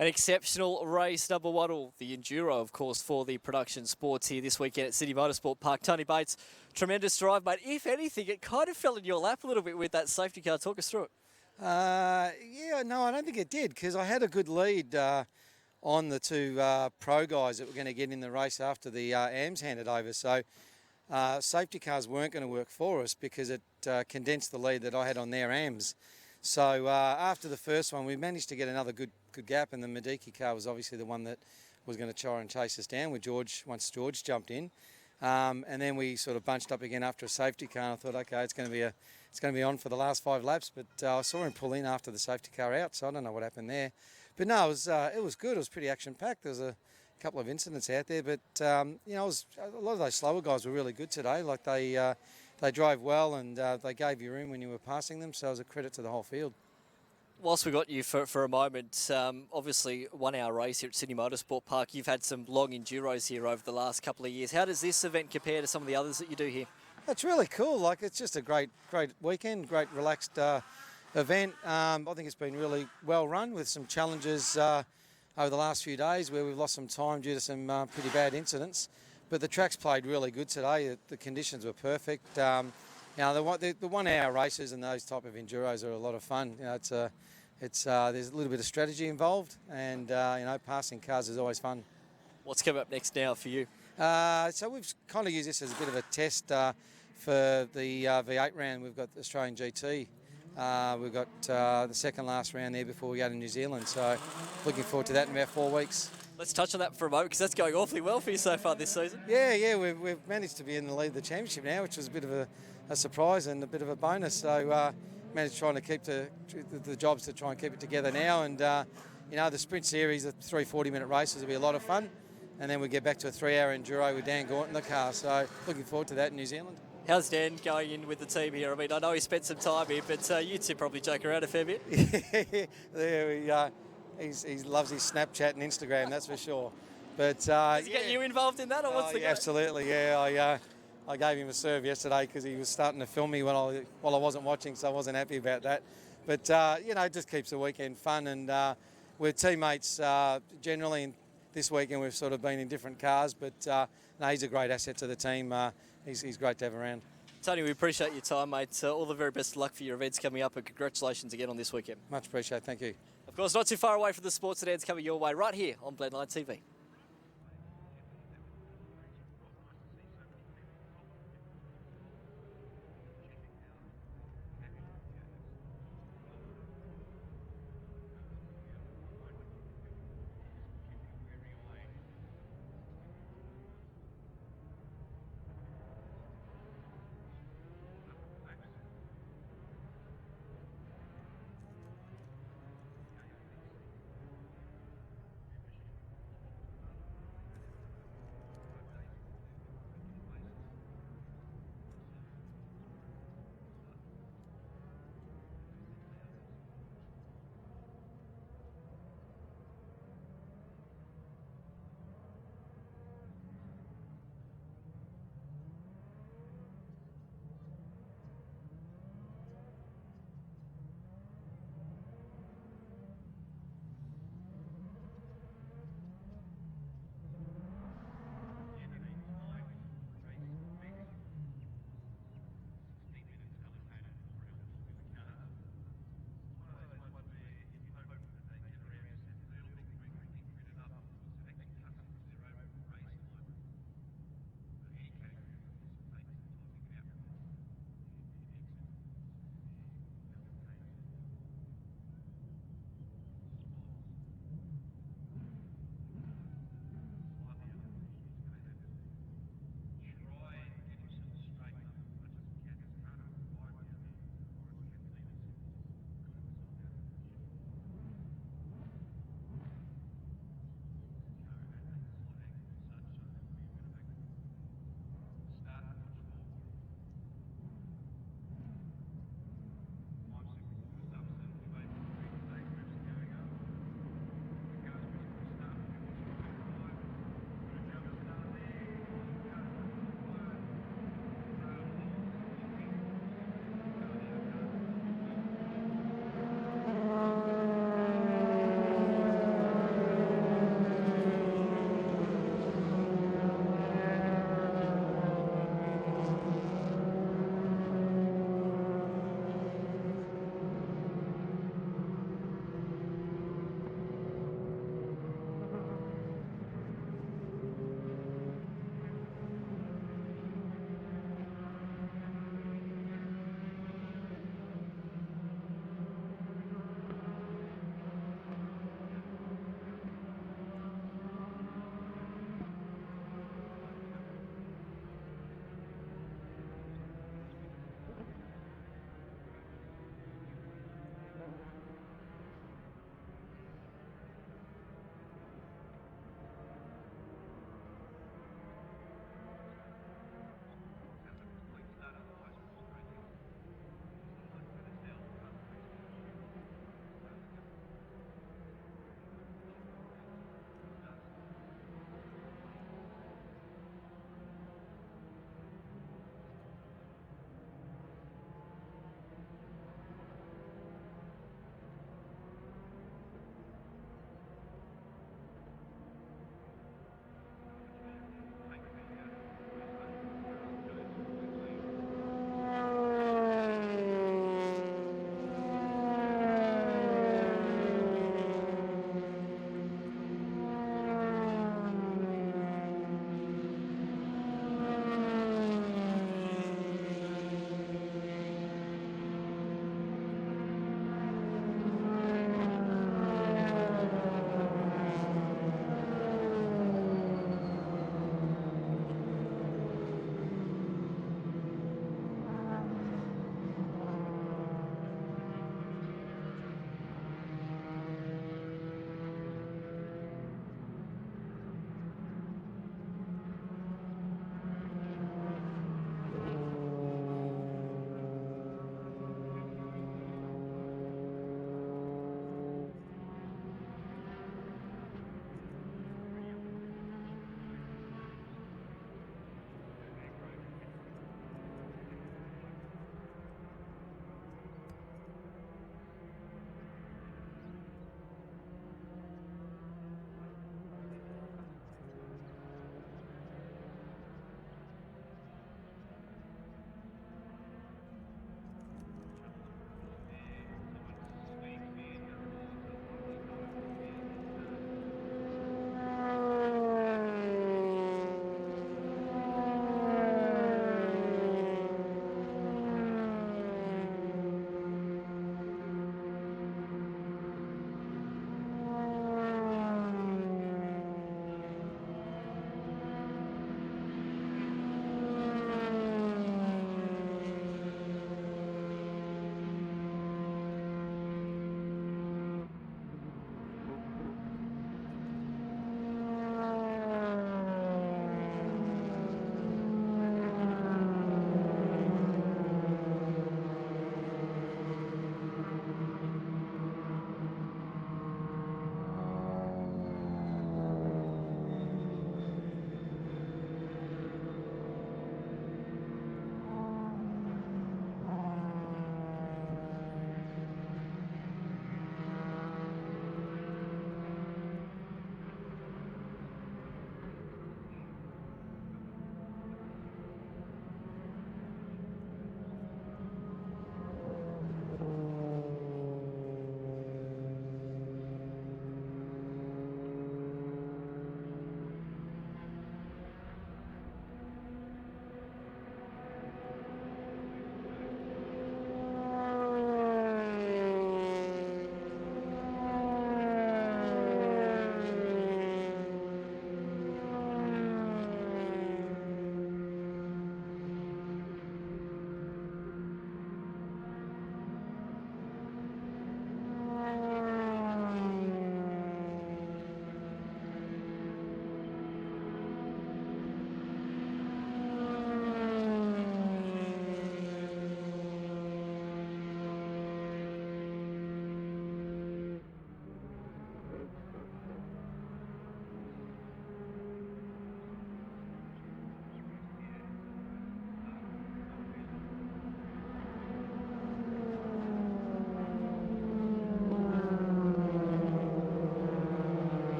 An exceptional race, number one, the Enduro, of course, for the production sports here this weekend at Sydney Motorsport Park. Tony Bates, tremendous drive, mate. If anything, it kind of fell in your lap a little bit with that safety car. Talk us through it. Yeah, no, I don't think it did, because I had a good lead on the two pro guys that were going to get in the race after the AMs handed over. So safety cars weren't going to work for us because it condensed the lead that I had on their AMs. So after the first one, we managed to get another good gap, and the Medeki car was obviously the one that was going to try and chase us down with George once George jumped in. And then we sort of bunched up again after a safety car, and I thought, okay, it's going to be on for the last 5 laps. But I saw him pull in after the safety car out, so I don't know what happened there. But no, it was good. It was pretty action packed. There was a couple of incidents out there, but you know, a lot of those slower guys were really good today. Like they drove well, and they gave you room when you were passing them, so it was a credit to the whole field. Whilst we got you for a moment, obviously 1 hour race here at Sydney Motorsport Park, you've had some long enduros here over the last couple of years. How does this event compare to some of the others that you do here? It's really cool. Like, it's just a great weekend, great relaxed event. I think it's been really well run with some challenges over the last few days where we've lost some time due to some pretty bad incidents. But the track's played really good today. The conditions were perfect. You know, the 1 hour races and those type of enduros are a lot of fun. You know, there's a little bit of strategy involved, and you know, passing cars is always fun. What's coming up next now for you? So we've kind of used this as a bit of a test for the V8 round. We've got the Australian GT. We've got the second last round there before we go to New Zealand. So looking forward to that in about 4 weeks. Let's touch on that for a moment, because that's going awfully well for you so far this season. Yeah, we've managed to be in the lead of the championship now, which was a bit of a surprise and a bit of a bonus. So managed trying to keep the jobs to try and keep it together now. And you know, the sprint series, the 3 40-minute races will be a lot of fun. And then we get back to a 3 hour enduro with Dan Gaunt in the car. So looking forward to that in New Zealand. How's Dan going in with the team here? I mean, I know he spent some time here, but you two probably joke around a fair bit. He loves his Snapchat and Instagram, that's for sure. But Does he get you involved in that, or what's the go? Absolutely, yeah. I gave him a serve yesterday because he was starting to film me while I wasn't watching, so I wasn't happy about that. But you know, it just keeps the weekend fun, and we're teammates generally. And this weekend we've sort of been in different cars, but no, he's a great asset to the team. He's great to have around. Tony, we appreciate your time, mate. All the very best of luck for your events coming up, and congratulations again on this weekend. Much appreciated, thank you. Of course, not too far away from the sports sedans coming your way right here on Blendline TV.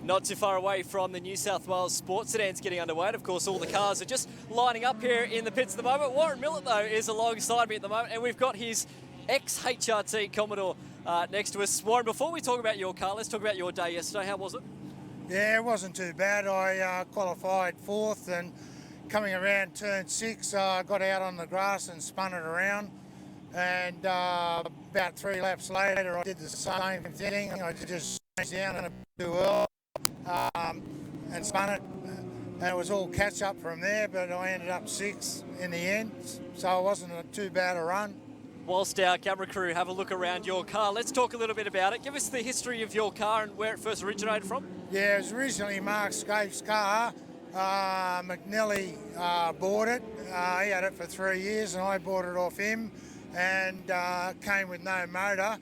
not too far away from the New South Wales Sports Sedans getting underway. And of course, all the cars are just lining up here in the pits at the moment. Warren Millett, though, is alongside me at the moment, and we've got his ex-HRT Commodore next to us. Warren, before we talk about your car, let's talk about your day yesterday. How was it? Yeah, it wasn't too bad. I qualified fourth, and coming around turn 6, I got out on the grass and spun it around. And about 3 laps later, I did the same thing. I just changed down and too early and spun it. And it was all catch up from there, but I ended up 6th in the end, so it wasn't too bad a run. Whilst our camera crew have a look around your car, let's talk a little bit about it. Give us the history of your car and where it first originated from. Yeah, it was originally Mark Scaife's car. McNelly bought it. He had it for 3 years, and I bought it off him, and came with no motor.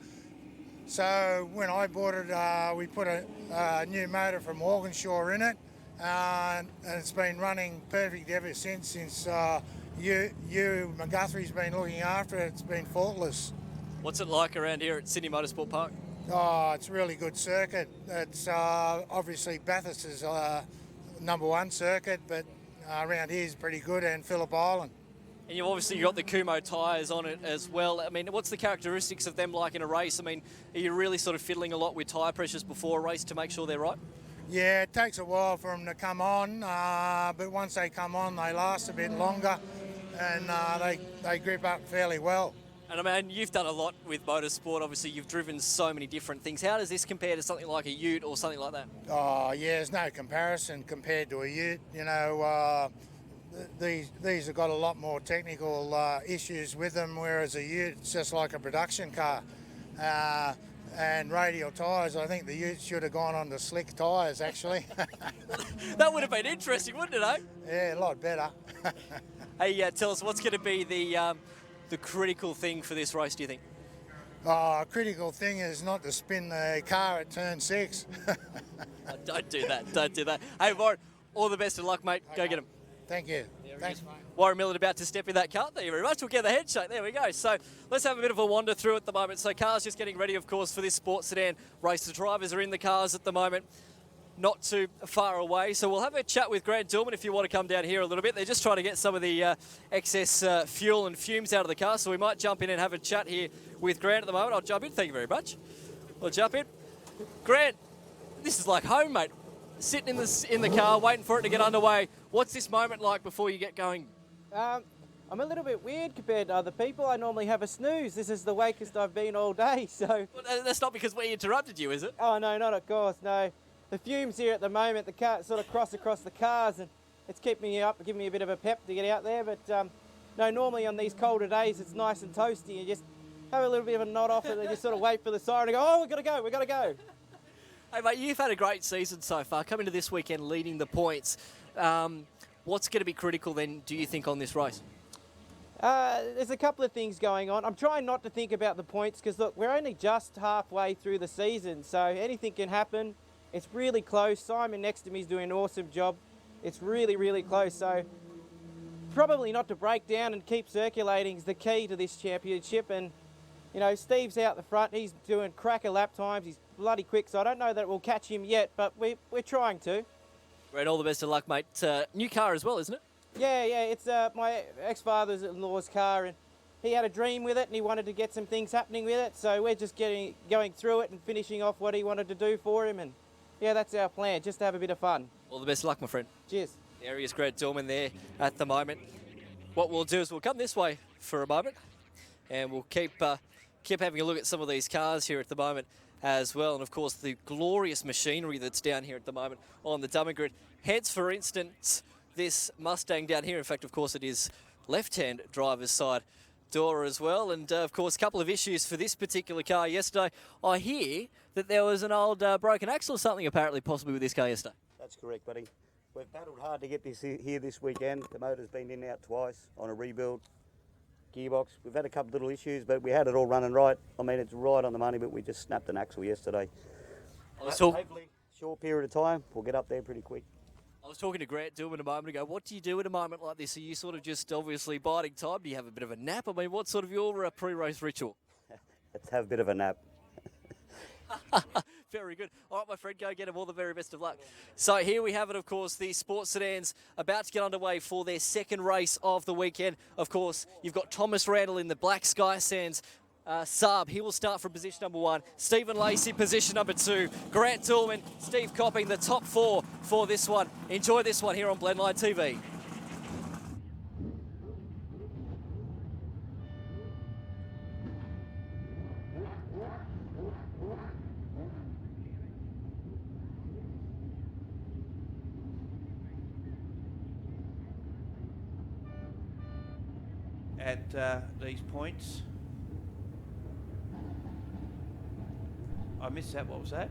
So when I bought it, we put a new motor from Walkinshaw in it, and it's been running perfect ever since McGuthrie's been looking after it. It's been faultless. What's it like around here at Sydney Motorsport Park? Oh, it's a really good circuit. It's obviously Bathurst is #1 circuit, but around here is pretty good, and Phillip Island. And you've obviously got the Kumo tyres on it as well. I mean, what's the characteristics of them like in a race? I mean, are you really sort of fiddling a lot with tyre pressures before a race to make sure they're right? Yeah, it takes a while for them to come on, but once they come on, they last a bit longer, and they grip up fairly well. And I mean, you've done a lot with motorsport. Obviously, you've driven so many different things. How does this compare to something like a Ute or something like that? Oh, yeah, there's no comparison compared to a Ute. You know, these have got a lot more technical issues with them, whereas a Ute, it's just like a production car. And radial tyres, I think the Ute should have gone on to slick tyres, actually. That would have been interesting, wouldn't it, eh? Yeah, a lot better. Hey, tell us, what's going to be the critical thing for this race, do you think? A critical thing is not to spin the car at turn 6. Oh, don't do that, don't do that. Hey, Warren, all the best of luck, mate. Go get him. Thank you. Thanks, mate. Warren Millett about to step in that car. Thank you very much. We'll get the headshake. There we go. So let's have a bit of a wander through at the moment. So cars just getting ready, of course, for this sports sedan race. The drivers are in the cars at the moment, not too far away. So we'll have a chat with Grant Dillman if you want to come down here a little bit. They're just trying to get some of the excess fuel and fumes out of the car. So we might jump in and have a chat here with Grant at the moment. I'll jump in. Thank you very much. I'll jump in. Grant, this is like home, mate. Sitting in the car, waiting for it to get underway. What's this moment like before you get going? I'm a little bit weird compared to other people. I normally have a snooze. This is the wakest I've been all day, so... Well, that's not because we interrupted you, is it? Oh, no, not of course, no. The fumes here at the moment, the car sort of cross across the cars, and it's keeping me up, giving me a bit of a pep to get out there, but no, normally on these colder days, it's nice and toasty. You just have a little bit of a nod off it and just sort of wait for the siren to go, oh, we've got to go. Hey, mate, you've had a great season so far, coming to this weekend leading the points. What's going to be critical then, do you think, on this race? There's a couple of things going on. I'm trying not to think about the points because, look, we're only just halfway through the season, so anything can happen. It's really close. Simon next to me is doing an awesome job. It's really, really close, so probably not to break down and keep circulating is the key to this championship. And, you know, Steve's out the front. He's doing cracker lap times. He's bloody quick, so I don't know that it will catch him yet, but we're trying to. Great, all the best of luck, mate. New car as well, isn't it? Yeah, it's my ex-father-in-law's car, and he had a dream with it, and he wanted to get some things happening with it, so we're just going through it and finishing off what he wanted to do for him, and yeah, that's our plan, just to have a bit of fun. All the best of luck, my friend. Cheers. There he is, Grant Dillman there at the moment. What we'll do is we'll come this way for a moment, and we'll keep having a look at some of these cars here at the moment as well, and of course the glorious machinery that's down here at the moment on the dummy grid. Hence, for instance, this Mustang down here. In fact, of course, it is left-hand driver's side door as well. And of course, a couple of issues for this particular car yesterday. I hear that there was an old broken axle or something apparently possibly with this car yesterday. That's correct, buddy. We've battled hard to get this here this weekend. The motor's been in and out twice on a rebuild gearbox. We've had a couple of little issues, but we had it all running right. I mean, it's right on the money, but we just snapped an axle yesterday. Hopefully, short period of time, we'll get up there pretty quick. I was talking to Grant Dillman a moment ago. What do you do at a moment like this? Are you sort of just obviously biding time? Do you have a bit of a nap? I mean, what's sort of your pre-race ritual? Let's have a bit of a nap. Very good. All right, my friend, go get them all the very best of luck. So here we have it, of course, the Sports Sedans about to get underway for their second race of the weekend. Of course, you've got Thomas Randall in the Black Sky Sands Saab. He will start from position number 1. Stephen Lacey, position number 2. Grant Dillman, Steve Copping, the top 4 for this one. Enjoy this one here on Blendline TV. At these points. I missed that. What was that?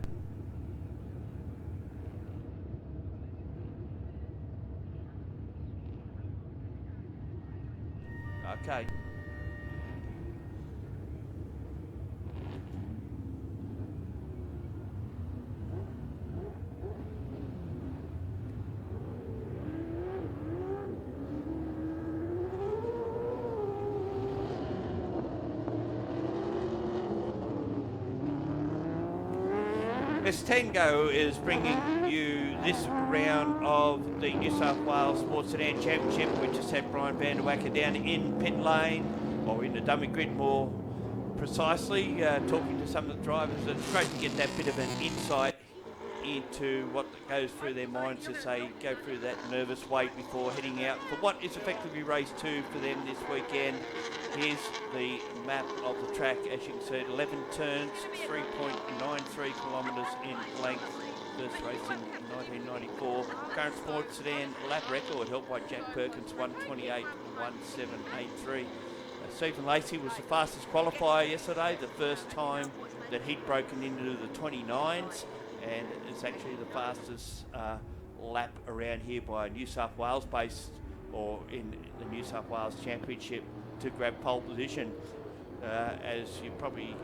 Okay. Tango is bringing you this round of the New South Wales Sports Sedan Championship. We just had Brian Van der Wacker down in pit lane, or in the dummy grid more precisely, talking to some of the drivers. It's great to get that bit of an insight into what goes through their minds as they go through that nervous wait before heading out for what is effectively race 2 for them this weekend. Here's the map of the track. As you can see, 11 turns, 3.93 kilometres in length. First race in 1994. Current Sports Sedan lap record held by Jack Perkins, 1:28.1783. Stephen Lacey was the fastest qualifier yesterday, the first time that he'd broken into the 29s, and it's actually the fastest lap around here by a New South Wales based, or in the New South Wales Championship, to grab pole position. As you probably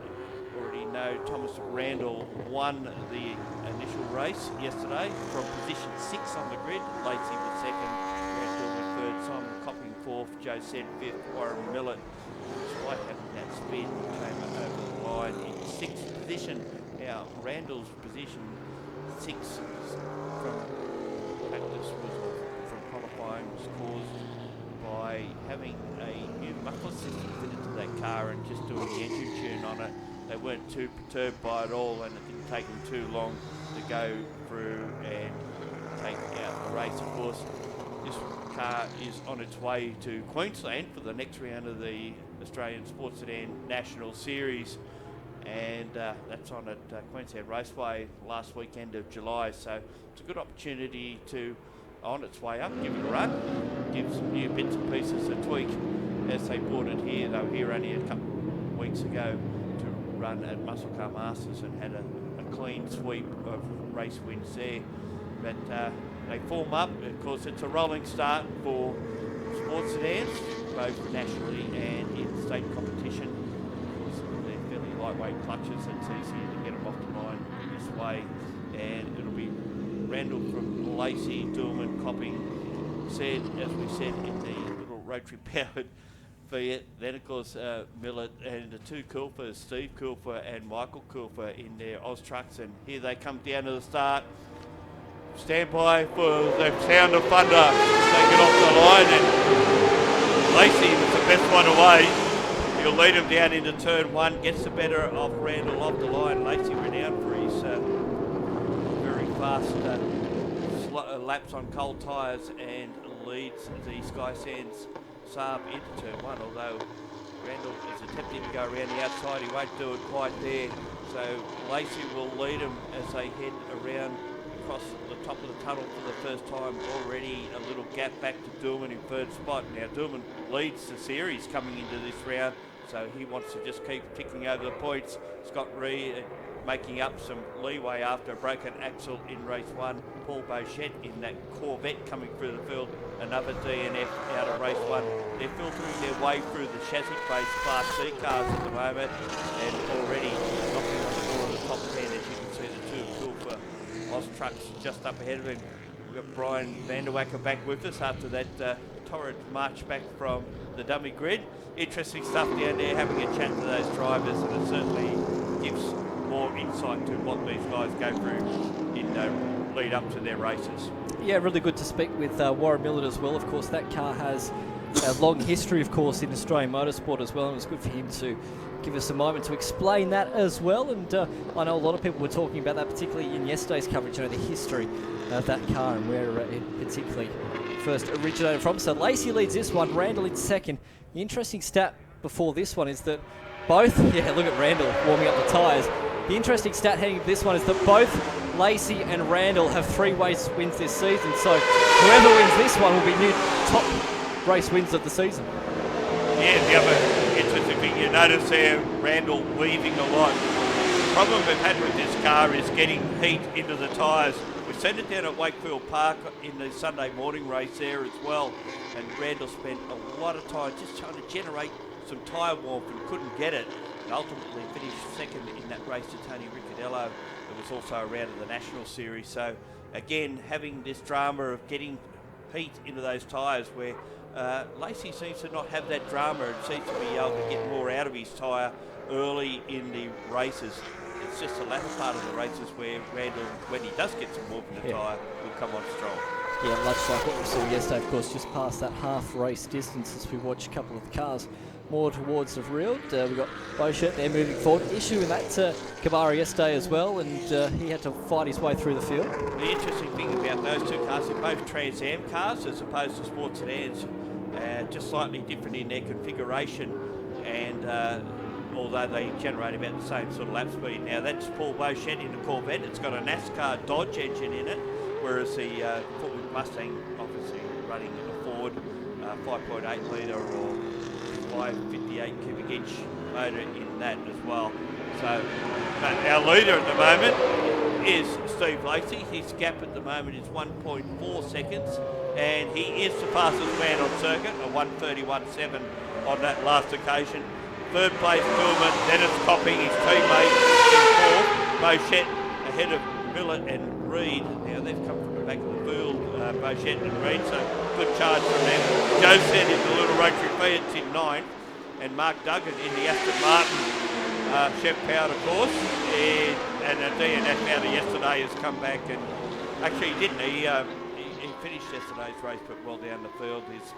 already know, Thomas Randall won the initial race yesterday from position 6 on the grid. Lacey was second, Grant Dillman third, Simon Copping fourth, Joe Said fifth, Warren Millett, despite having that spin, came over the line in 6th position. Now Randall's position 6 from practice from qualifying was caused by having a new muffler system fitted to that car and just doing the engine tune on it. They weren't too perturbed by it all, and it didn't take them too long to go through and take out the race. Of course, this car is on its way to Queensland for the next round of the Australian Sports Sedan National Series, and that's on at Queensland Raceway last weekend of July. So it's a good opportunity to, on its way up, give it a run, give some new bits and pieces a tweak as they brought it here. They were here only a couple of weeks ago to run at Muscle Car Masters and had a clean sweep of race wins there. But they form up. Of course, it's a rolling start for sports sedans, both nationally and in state competition. Of course, they're fairly lightweight clutches. It's easier to get them off the line this way. And it'll be Randall from Lacey, Dillman, Copping, Said, as we said, in the little rotary powered Fiat. Then, of course, Millett and the two Kulfers, Steve Kulfer and Michael Kulfer, in their Oz trucks. And here they come down to the start. Stand by for the sound of thunder. They get off the line, and Lacey was the best one away. He'll lead him down into turn 1, gets the better of Randall off the line. Lacey renowned for his very fast laps on cold tyres and leads the Sky Sands Saab into turn 1, although Randall is attempting to go around the outside. He won't do it quite there. So Lacey will lead him as they head around across the top of the tunnel for the first time. Already a little gap back to Dillman in third spot. Now Dillman leads the series coming into this round, so he wants to just keep ticking over the points. Scott Reed making up some leeway after a broken axle in race 1. Paul Beauchette in that Corvette coming through the field, another DNF out of race 1. They're filtering their way through the chassis-based Class C cars at the moment, and already knocking on the door of the top 10. As you can see, the two Kulfer Oz trucks just up ahead of him. We've got Brian Van der Wacker back with us after that torrid march back from the dummy grid. Interesting stuff down there, having a chat to those drivers, and it certainly gives more insight to what these guys go through in lead up to their races. Yeah, really good to speak with Warren Millett as well. Of course, that car has a long history, of course, in Australian motorsport as well, and it was good for him to give us a moment to explain that as well. And I know a lot of people were talking about that, particularly in yesterday's coverage, the history of that car and where it particularly first originated from. So Lacey leads this one, Randall in second. The interesting stat before this one is that both, look at Randall warming up the tyres. The interesting stat heading into this one is that both Lacey and Randall have 3 race wins this season. So whoever wins this one will be new top race wins of the season. Yeah, the other interesting thing you notice there, Randall weaving a lot. The problem we've had with this car is getting heat into the tyres. We've seen it down at Wakefield Park in the Sunday morning race there as well, and Randall spent a lot of time just trying to generate some tyre warmth and couldn't get it, and ultimately finished second in that race to Tony Ricciardello. It was also a round of the National Series. So again, having this drama of getting heat into those tyres where Lacey seems to not have that drama and seems to be able to get more out of his tyre early in the races. It's just the latter part of the races where Randall, when he does get some warmth in the tyre, will come on strong. Yeah, much like what we saw yesterday, of course, just past that half race distance as we watch a couple of the cars more towards the field. We've got Beauchet there moving forward. Issue in that Kabara yesterday as well, and he had to fight his way through the field. The interesting thing about those two cars, they're both Trans Am cars as opposed to Sport Sedans, just slightly different in their configuration, and although they generate about the same sort of lap speed. Now that's Paul Beauchet in the Corvette. It's got a NASCAR Dodge engine in it, whereas the Ford Mustang obviously running a Ford 5.8 litre or 558 cubic inch motor in that as well. So our leader at the moment is Steve Lacey. His gap at the moment is 1.4 seconds, and he is the fastest man on circuit, a 1:31.7 on that last occasion. Third place Pillman, Dennis Copping, his teammate in fourth. Beauchet ahead of Millett and Reed. Now they've come from the back of the field, Beauchet and Reed, so good charge from them. Joe said in the little rotary Fiat's in ninth, and Mark Duggan in the Aston Martin Chef Powered, of course, and a DNF out of yesterday has come back, and actually he didn't. He finished yesterday's race, but well down the field. He's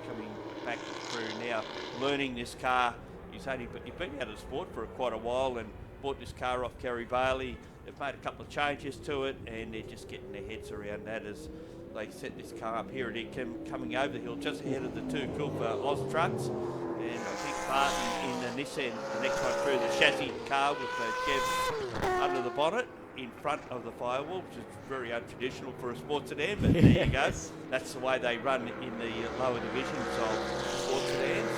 coming back through now, learning this car. He's been out of sport for quite a while and bought this car off Kerry Bailey. They've made a couple of changes to it, and they're just getting their heads around that as they set this car up. Here it is coming over the hill, just ahead of the two Kulfa Oz trucks, and a big part in the Nissan, the next one through, the chassis car with the Chev under the bonnet in front of the firewall, which is very untraditional for a sports sedan, but there you go. That's the way they run in the lower divisions of sports sedans.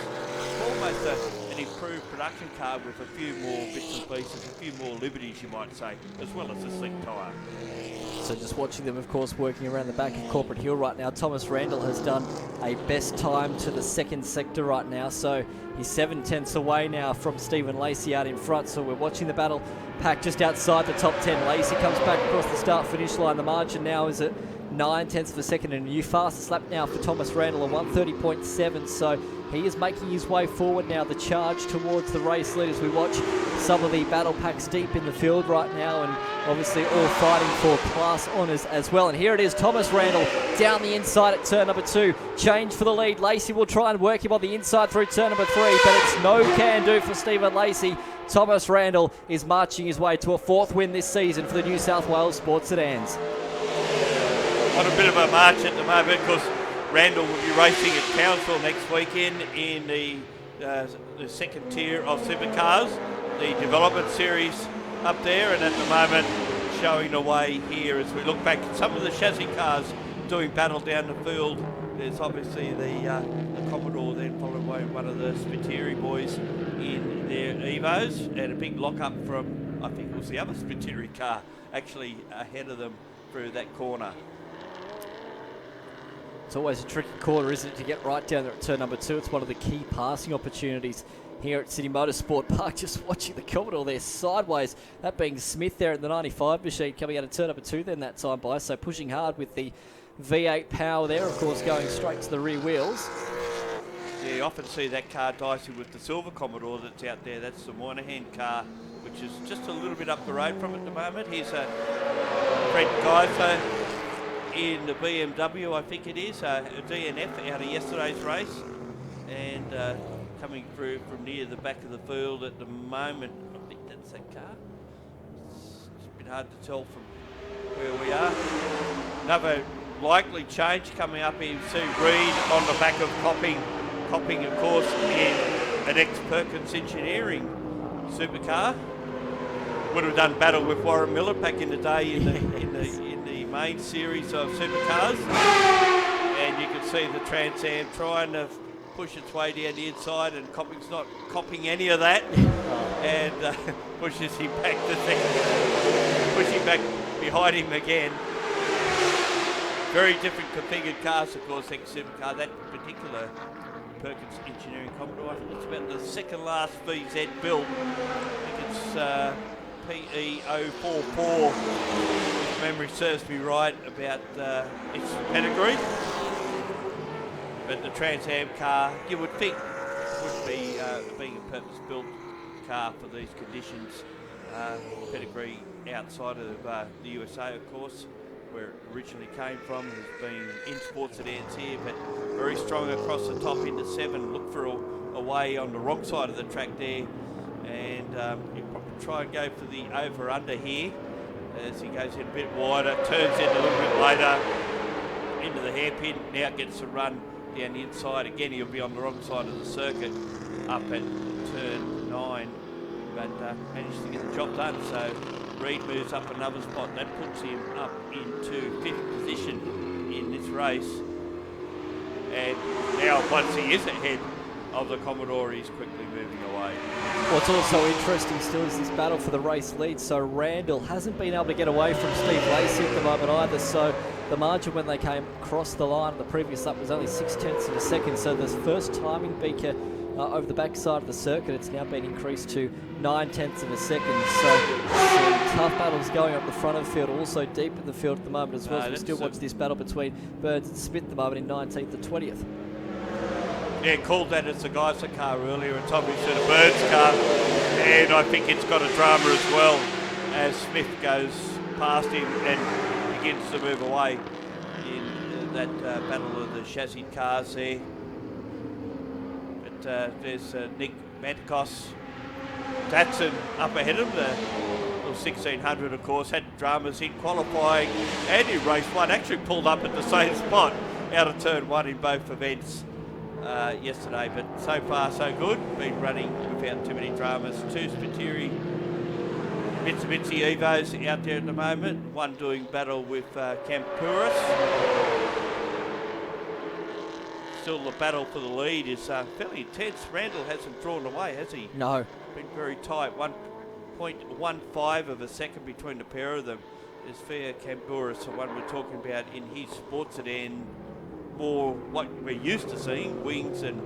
Almost an improved production car with a few more bits and pieces, a few more liberties, you might say, as well as a slick tyre. So just watching them, of course, working around the back of Corporate Hill right now. Thomas Randall has done a best time to the second sector right now, so he's 7/10 away now from Stephen Lacey out in front. So we're watching the battle pack just outside the top 10. Lacey comes back across the start-finish line. The margin now is at 9/10 of a second, and a new fastest lap now for Thomas Randall, a 1:30.7. So he is making his way forward now, the charge towards the race lead as we watch some of the battle packs deep in the field right now, and obviously all fighting for class honours as well. And here it is, Thomas Randall down the inside at turn number 2. Change for the lead. Lacey will try and work him on the inside through turn number 3, but it's no can do for Stephen Lacey. Thomas Randall is marching his way to a 4th win this season for the New South Wales Sports Sedans. On a bit of a march at the moment, because Randall will be racing at Townsville next weekend in the second tier of supercars, the development series up there, and at the moment showing the way here as we look back at some of the chassis cars doing battle down the field. There's obviously the Commodore then followed by one of the Spiteri boys in their Evos, and a big lock-up from, I think it was the other Spiteri car, actually ahead of them through that corner. It's always a tricky corner, isn't it, to get right down there at turn number 2. It's one of the key passing opportunities here at Sydney Motorsport Park. Just watching the Commodore there sideways, that being Smith there at the 95 machine coming out of turn number 2 then that time by. So pushing hard with the V8 power there, of course, going straight to the rear wheels. Yeah, you often see that car dicey with the silver Commodore that's out there. That's the Moynihan car which is just a little bit up the road from at the moment. Here's Brent Geiser in the BMW, I think it is, a DNF out of yesterday's race, and coming through from near the back of the field at the moment. I think that's that car. It's a bit hard to tell from where we are. Another likely change coming up here. You see Reed on the back of Copping, of course, in an ex-Perkins Engineering supercar. Would have done battle with Warren Miller back in the day in the main series of supercars. And you can see the Trans Am trying to push its way down the inside, and Copping's not copying any of that, and pushes him back to second, pushing back behind him again. Very different configured cars, of course, ex-supercar. That particular Perkins Engineering Commodore, I think it's about the second last VZ built. I think it's Pt2, if memory serves me right, about its pedigree. But the Trans Am car, you would think, would be being a purpose-built car for these conditions. Pedigree outside of the USA, of course, where it originally came from. Has been in sports sedans here, but very strong across the top into 7. Look for a way on the wrong side of the track there, and you probably try and go for the over-under here as he goes in a bit wider, turns in a little bit later into the hairpin. Now gets a run down the inside. Again, he'll be on the wrong side of the circuit up at turn 9, but managed to get the job done. So Reed moves up another spot. That puts him up into 5th position in this race. And now, once he is ahead of the Commodore, he's quickly moving away. What's also interesting still is this battle for the race lead. So Randall hasn't been able to get away from Steve Lacey at the moment either. So the margin when they came across the line in the previous lap was only 0.6 of a second. So this first timing beaker over the backside of the circuit, it's now been increased to 0.9 of a second. So some tough battles going up the front of the field, also deep in the field at the moment as well. So we still watch this battle between Burns and Smith at the moment in 19th and 20th. Yeah, called that as the Geiser car earlier. It's obviously the Burns car, and I think it's got a drama as well as Smith goes past him and begins to move away in that battle of the chassis cars there. But there's Nick Mantikos, Datsun up ahead of the 1600, of course. Had dramas in qualifying and in race 1. Actually pulled up at the same spot out of turn 1 in both events yesterday, but so far so good. Been running without too many dramas. 2 Spiteri Mitsubishi Evos out there at the moment. One doing battle with Campuris. Still the battle for the lead is fairly intense. Randall hasn't drawn away, has he? No. Been very tight. 1.15 of a second between the pair of them. Is Fia Campuris, the one we're talking about in his sports sedan. More what we're used to seeing, wings and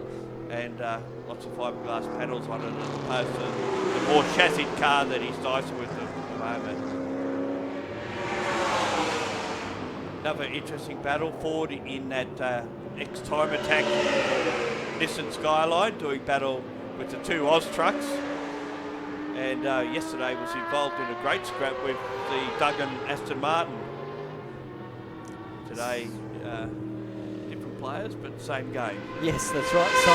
lots of fiberglass panels on it, as opposed to the more chassis car that he's dicing with at the moment. Another interesting battle. Ford in that ex-Time Attack Nissan Skyline doing battle with the 2 Oz trucks, and yesterday was involved in a great scrap with the Duggan Aston Martin. Today players, but same game. Yes, that's right. So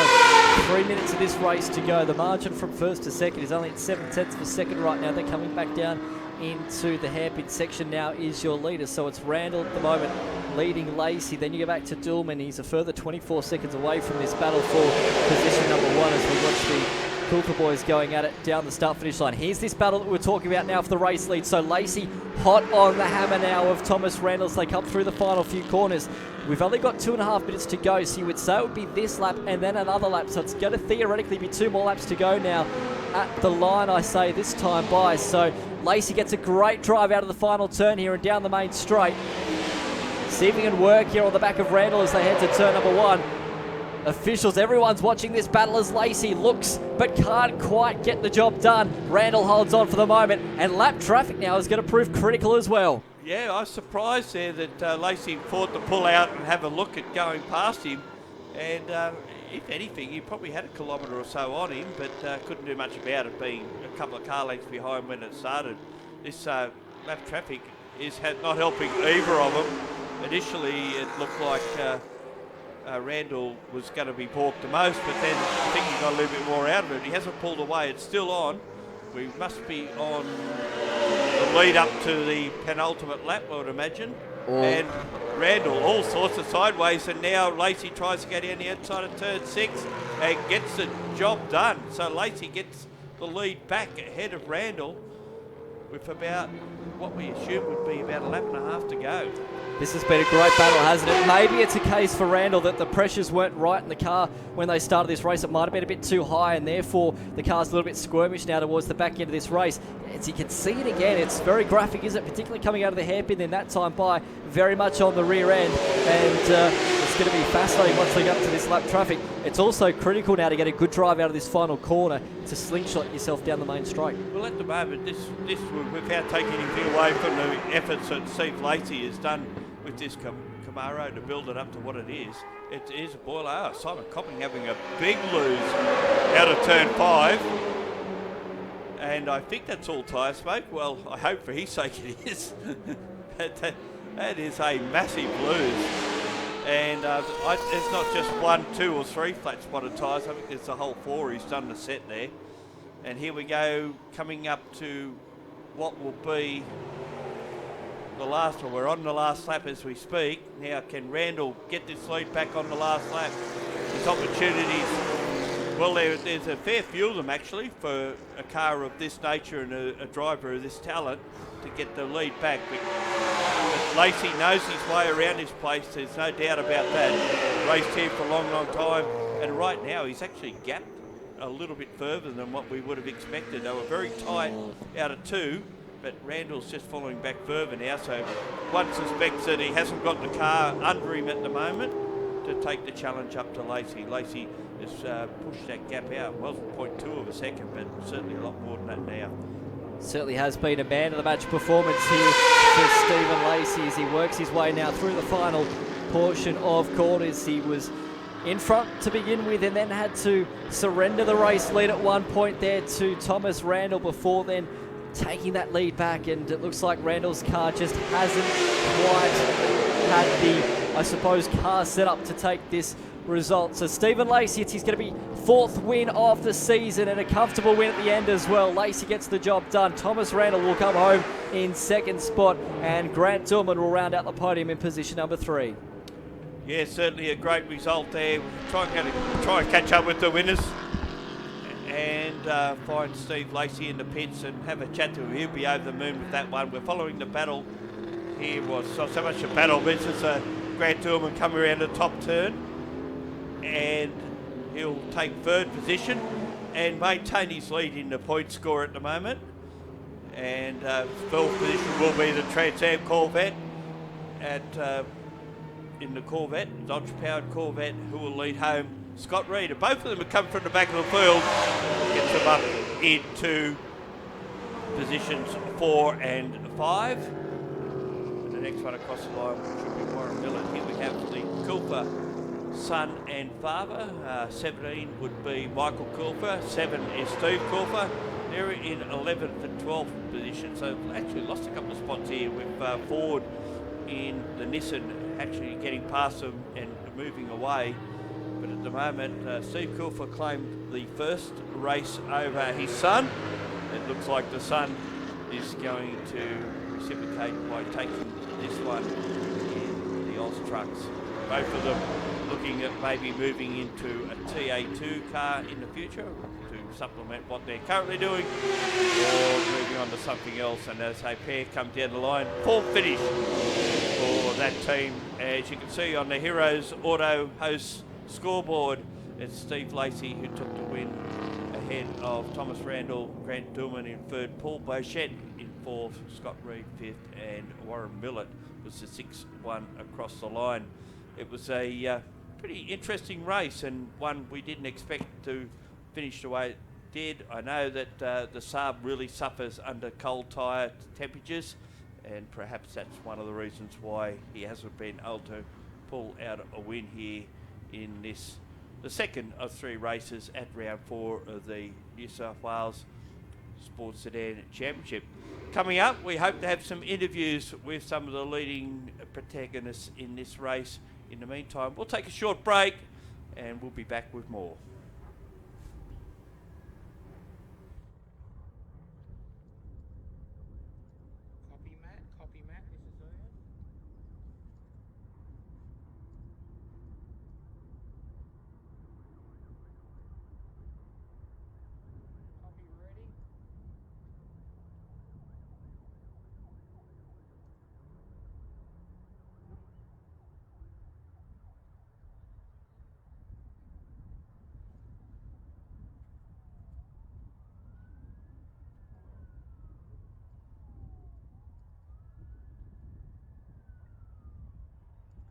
3 minutes of this race to go. The margin from first to second is only at 0.7 of a second right now. They're coming back down into the hairpin section now is your leader. So it's Randall at the moment leading Lacey. Then you go back to Dillman. He's a further 24 seconds away from this battle for position number 1 as we watch the Coulter boys going at it down the start-finish line. Here's this battle that we're talking about now for the race lead. So Lacey hot on the hammer now of Thomas Randall as they come through the final few corners. We've only got 2.5 minutes to go, so you would say it would be this lap and then another lap. So it's going to theoretically be 2 more laps to go now at the line, I say, this time by. So Lacey gets a great drive out of the final turn here and down the main straight. See if he can work here on the back of Randall as they head to turn number 1. Officials, everyone's watching this battle as Lacey looks but can't quite get the job done. Randall holds on for the moment, and lap traffic now is going to prove critical as well. Yeah, I was surprised there that Lacey thought to pull out and have a look at going past him, and if anything, he probably had a kilometre or so on him, but couldn't do much about it being a couple of car lengths behind when it started. This lap traffic is not helping either of them. Initially, it looked like Randall was going to be balked the most, but then I think he got a little bit more out of it. He hasn't pulled away. It's still on. We must be on the lead up to the penultimate lap, I would imagine. And Randall, all sorts of sideways, and now Lacey tries to get in the outside of turn 6 and gets the job done. So Lacey gets the lead back ahead of Randall with about what we assume would be about a lap and a half to go. This has been a great battle, hasn't it? Maybe it's a case for Randall that the pressures weren't right in the car when they started this race. It might have been a bit too high, and therefore the car's a little bit squirmish now towards the back end of this race. As you can see it again, it's very graphic, isn't it? Particularly coming out of the hairpin in that time by very much on the rear end. And it's going to be fascinating once we get up to this lap traffic. It's also critical now to get a good drive out of this final corner to slingshot yourself down the main straight. Well, at the moment, this without taking anything away from the efforts that Steve Lacey has done with this Camaro to build it up to what it is a boiler. Simon Copping having a big lose out of turn 5. And I think that's all tyre smoke. Well, I hope for his sake it is. That is a massive lose. And it's not just 1, 2 or 3 flat spotted tyres. I think there's a whole 4 he's done the set there. And here we go, coming up to what will be the last one. We're on the last lap as we speak. Now, can Randall get this lead back on the last lap? His opportunities, well, there's a fair few of them actually for a car of this nature and a driver of this talent to get the lead back. But Lacey knows his way around this place, there's no doubt about that. Raced here for a long, long time, and right now he's actually gapped a little bit further than what we would have expected. They were very tight out of 2, but Randall's just following back further now, so one suspects that he hasn't got the car under him at the moment to take the challenge up to Lacey. Lacey has pushed that gap out. It wasn't 0.2 of a second, but certainly a lot more than that now. Certainly has been a man of the match performance here for Stephen Lacey as he works his way now through the final portion of corners. He was in front to begin with and then had to surrender the race lead at one point there to Thomas Randall before then taking that lead back, and it looks like Randall's car just hasn't quite had the, I suppose, car set up to take this result. So Stephen Lacey, it's his going to be 4th win of the season and a comfortable win at the end as well. Lacey gets the job done. Thomas Randall will come home in 2nd spot, and Grant Dillman will round out the podium in position number 3. Yeah, certainly a great result there. Try and catch up with the winners and find Steve Lacey in the pits and have a chat to him. He'll be over the moon with that one. We're following the battle here. Was not so much a battle, but it's a Grant Dillman coming around the top turn, and he'll take 3rd position and maintain his lead in the point score at the moment. And 4th position will be the Trans Am Corvette in the Corvette, Dodge-powered Corvette, who will lead home Scott Reed. And both of them have come from the back of the field, gets them up into positions 4 and 5. And the next one across the line should be Warren Miller. Here we have the Coulter son and father. 17 would be Michael Coulter, 7 is Steve Coulter. They're in 11th and 12th position, so actually lost a couple of spots here with Ford in the Nissan actually getting past them and moving away. But at the moment, Steve Coulter claimed the first race over his son. It looks like the son is going to reciprocate by taking this one in the Oz trucks. Both of them looking at maybe moving into a TA2 car in the future to supplement what they're currently doing, or moving on to something else. And as a pair come down the line, 4th finish for that team. As you can see on the Heroes Auto Host scoreboard, it's Steve Lacey who took the win ahead of Thomas Randall, Grant Dillman in 3rd, Paul Beauchet in 4th, Scott Reed 5th, and Warren Millett was the 6th one across the line. It was a pretty interesting race, and one we didn't expect to finish the way it did. I know that the Saab really suffers under cold tyre temperatures, and perhaps that's one of the reasons why he hasn't been able to pull out a win here in this, the second of 3 races at round 4 of the New South Wales Motorsport Sedan Championship. Coming up, we hope to have some interviews with some of the leading protagonists in this race. In the meantime, we'll take a short break and we'll be back with more. Copy Matt, this is Ian. Copy ready.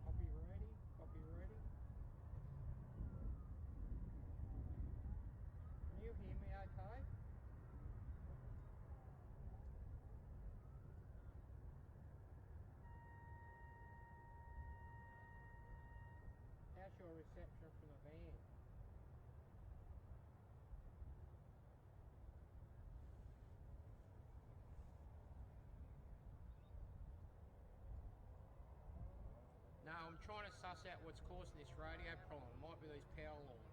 Copy ready. Copy ready. Can you hear me okay? How's your reception from the van? No, I'm trying to suss out what's causing this radio problem. It might be these power lines.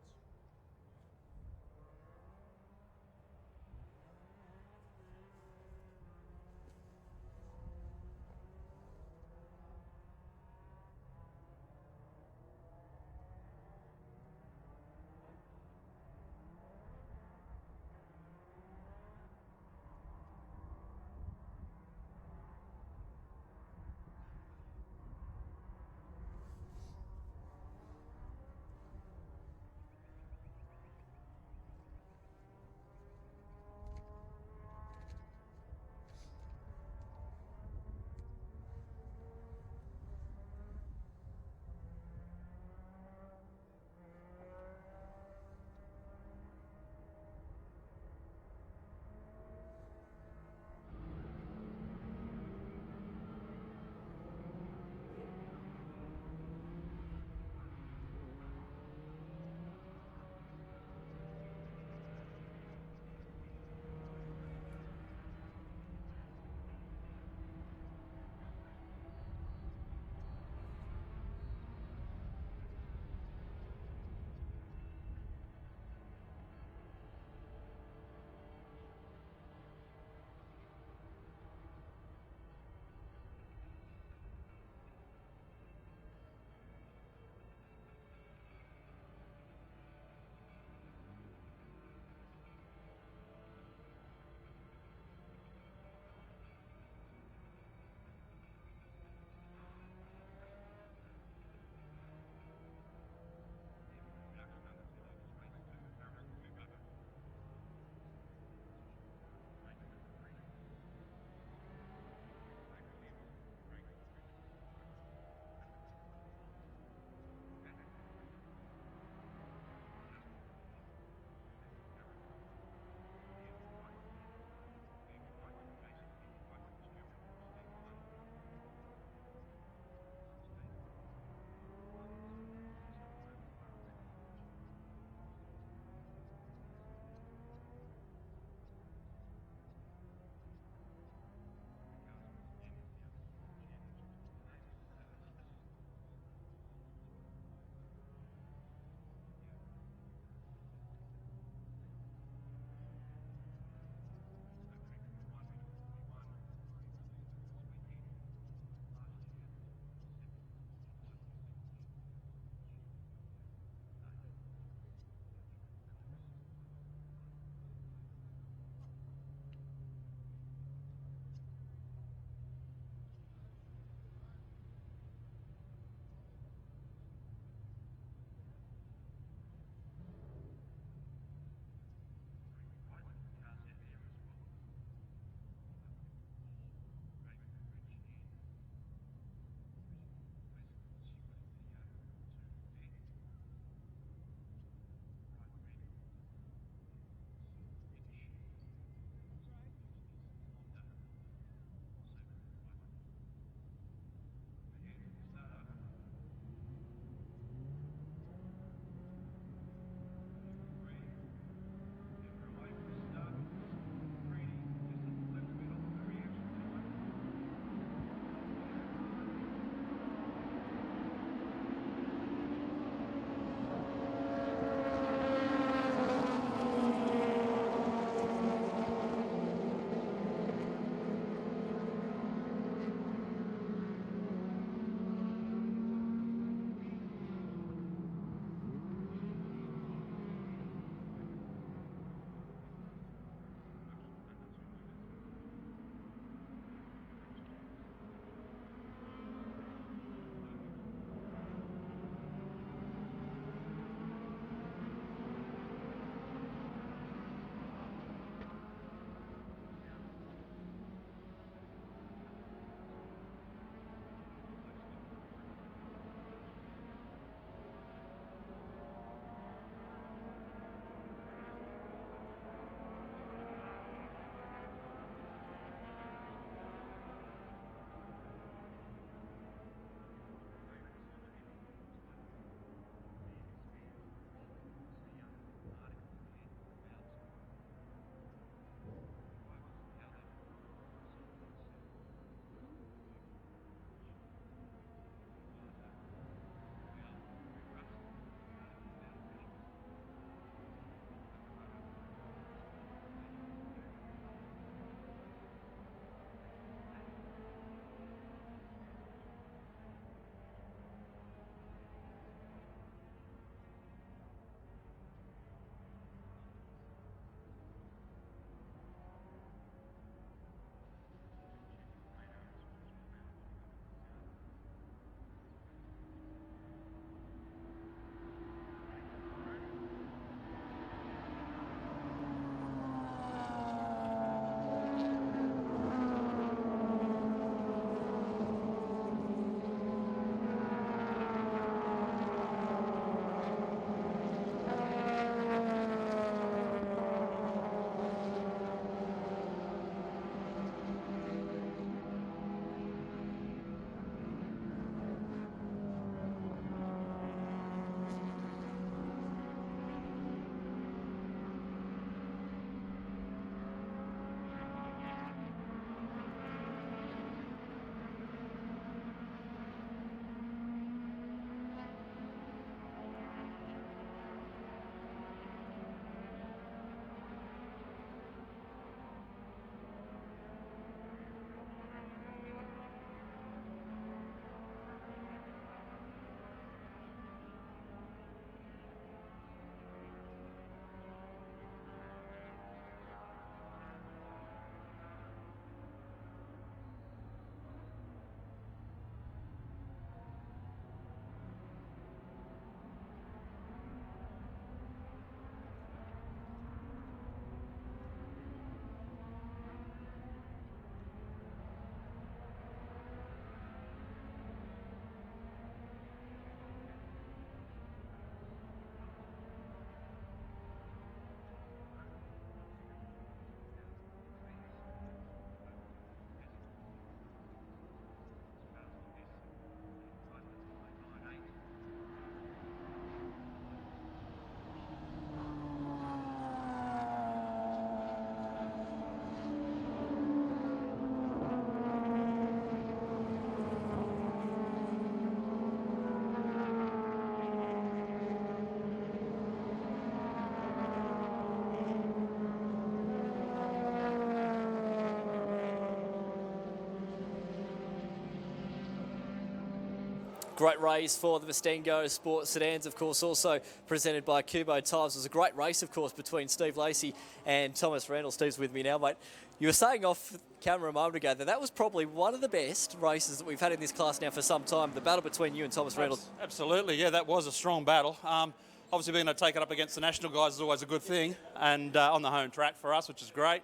Great race for the Mustango Sport Sedans, of course, also presented by Kubo Tires. It was a great race, of course, between Steve Lacey and Thomas Randall. Steve's with me now, mate. You were saying off camera a moment ago that was probably one of the best races that we've had in this class now for some time, the battle between you and Thomas Randall. Absolutely, yeah, that was a strong battle. Obviously being able to take it up against the national guys is always a good thing, and on the home track for us, which is great.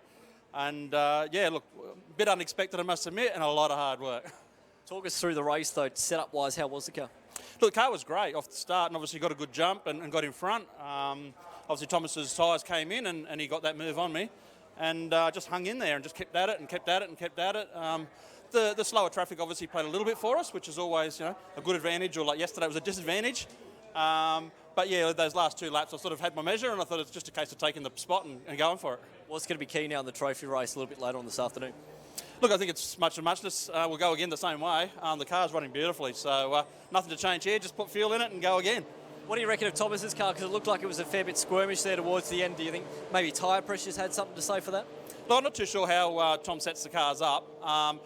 And yeah, look, a bit unexpected, I must admit, and a lot of hard work. Talk us through the race, though, setup-wise. How was the car? Look, the car was great off the start, and obviously got a good jump and got in front. Obviously Thomas's tyres came in, and he got that move on me, and just hung in there and just kept at it and kept at it and kept at it. The slower traffic obviously played a little bit for us, which is always, you know, a good advantage, or like yesterday it was a disadvantage. But yeah, those last 2 laps I sort of had my measure, and I thought it's just a case of taking the spot and going for it. What's going to be key now in the trophy race a little bit later on this afternoon? Look, I think it's much of muchness. We'll go again the same way. The car's running beautifully, so nothing to change here. Just put fuel in it and go again. What do you reckon of Thomas's car? Because it looked like it was a fair bit squirmish there towards the end. Do you think maybe tyre pressures had something to say for that? No, I'm not too sure how Tom sets the cars up.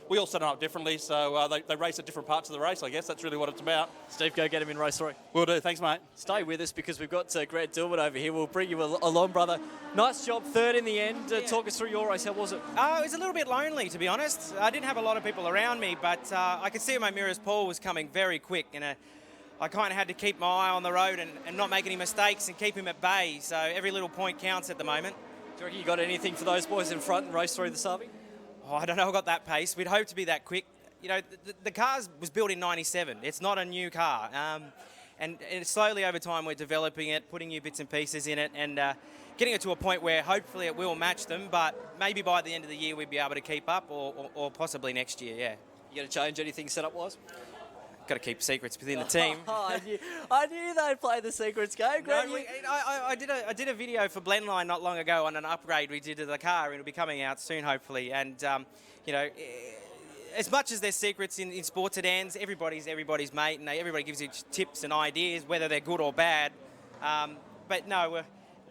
We all set them up differently, so they race at different parts of the race, I guess. That's really what it's about. Steve, go get him in race 3. Will do. Thanks, mate. Stay with us because we've got Grant Dillman over here. We'll bring you along, brother. Nice job, 3rd in the end. Talk us through your race. How was it? It was a little bit lonely, to be honest. I didn't have a lot of people around me, but I could see in my mirrors Paul was coming very quick, and I kind of had to keep my eye on the road and not make any mistakes and keep him at bay. So every little point counts at the moment. Do you reckon you got anything for those boys in front in race 3 this afternoon? Oh, I don't know, I got that pace. We'd hope to be that quick. You know, the car was built in '97. It's not a new car. And slowly over time we're developing it, putting new bits and pieces in it, and getting it to a point where hopefully it will match them, but maybe by the end of the year we'd be able to keep up, or possibly next year, yeah. You going to change anything setup-wise? Got to keep secrets within the team. I knew they'd play the secrets game. No, I did a video for Blendline not long ago on an upgrade we did to the car, and it'll be coming out soon, hopefully. And you know, as much as there's secrets in sports sedans, everybody's mate, and everybody gives you tips and ideas, whether they're good or bad. But no,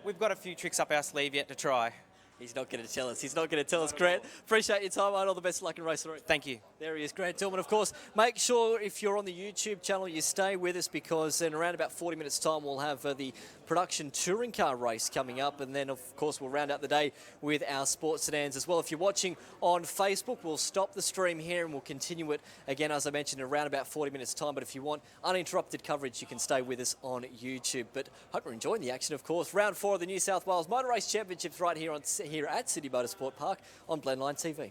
we've got a few tricks up our sleeve yet to try. He's not going to tell us. He's not going to tell us, Grant. Appreciate your time, mate. All the best of luck in race 3. Thank you. There he is, Grant Tillman. Of course, make sure if you're on the YouTube channel, you stay with us, because in around about 40 minutes' time, we'll have the production touring car race coming up. And then, of course, we'll round out the day with our sports sedans as well. If you're watching on Facebook, we'll stop the stream here and we'll continue it again, as I mentioned, in around about 40 minutes' time. But if you want uninterrupted coverage, you can stay with us on YouTube. But hope you're enjoying the action, of course. Round 4 of the New South Wales Motor Race Championships right here at Sydney Motorsport Park on Blendline TV.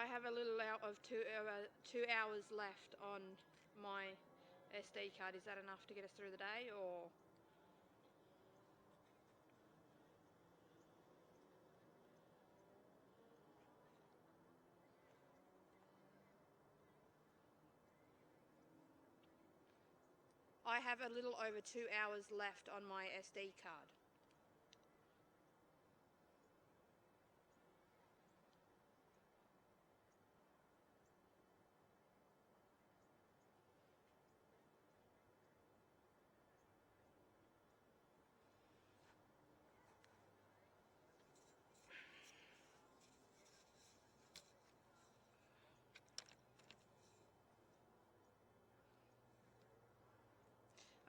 I have a little out of 2 hours left on my SD card. Is that enough to get us through the day, or? I have a little over 2 hours left on my SD card.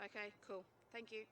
Okay, cool. Thank you.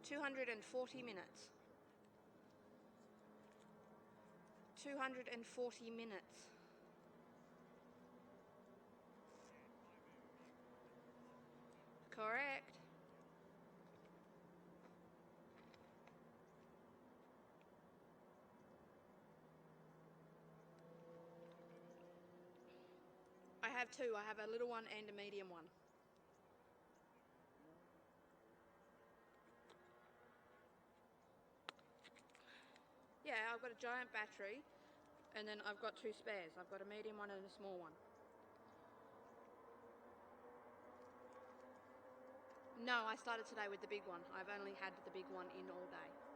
$240 minutes. 240 minutes. Correct. I have two. I have a little one and a medium one. Yeah, I've got a giant battery, and then I've got two spares. I've got a medium one and a small one. No, I started today with the big one. I've only had the big one in all day.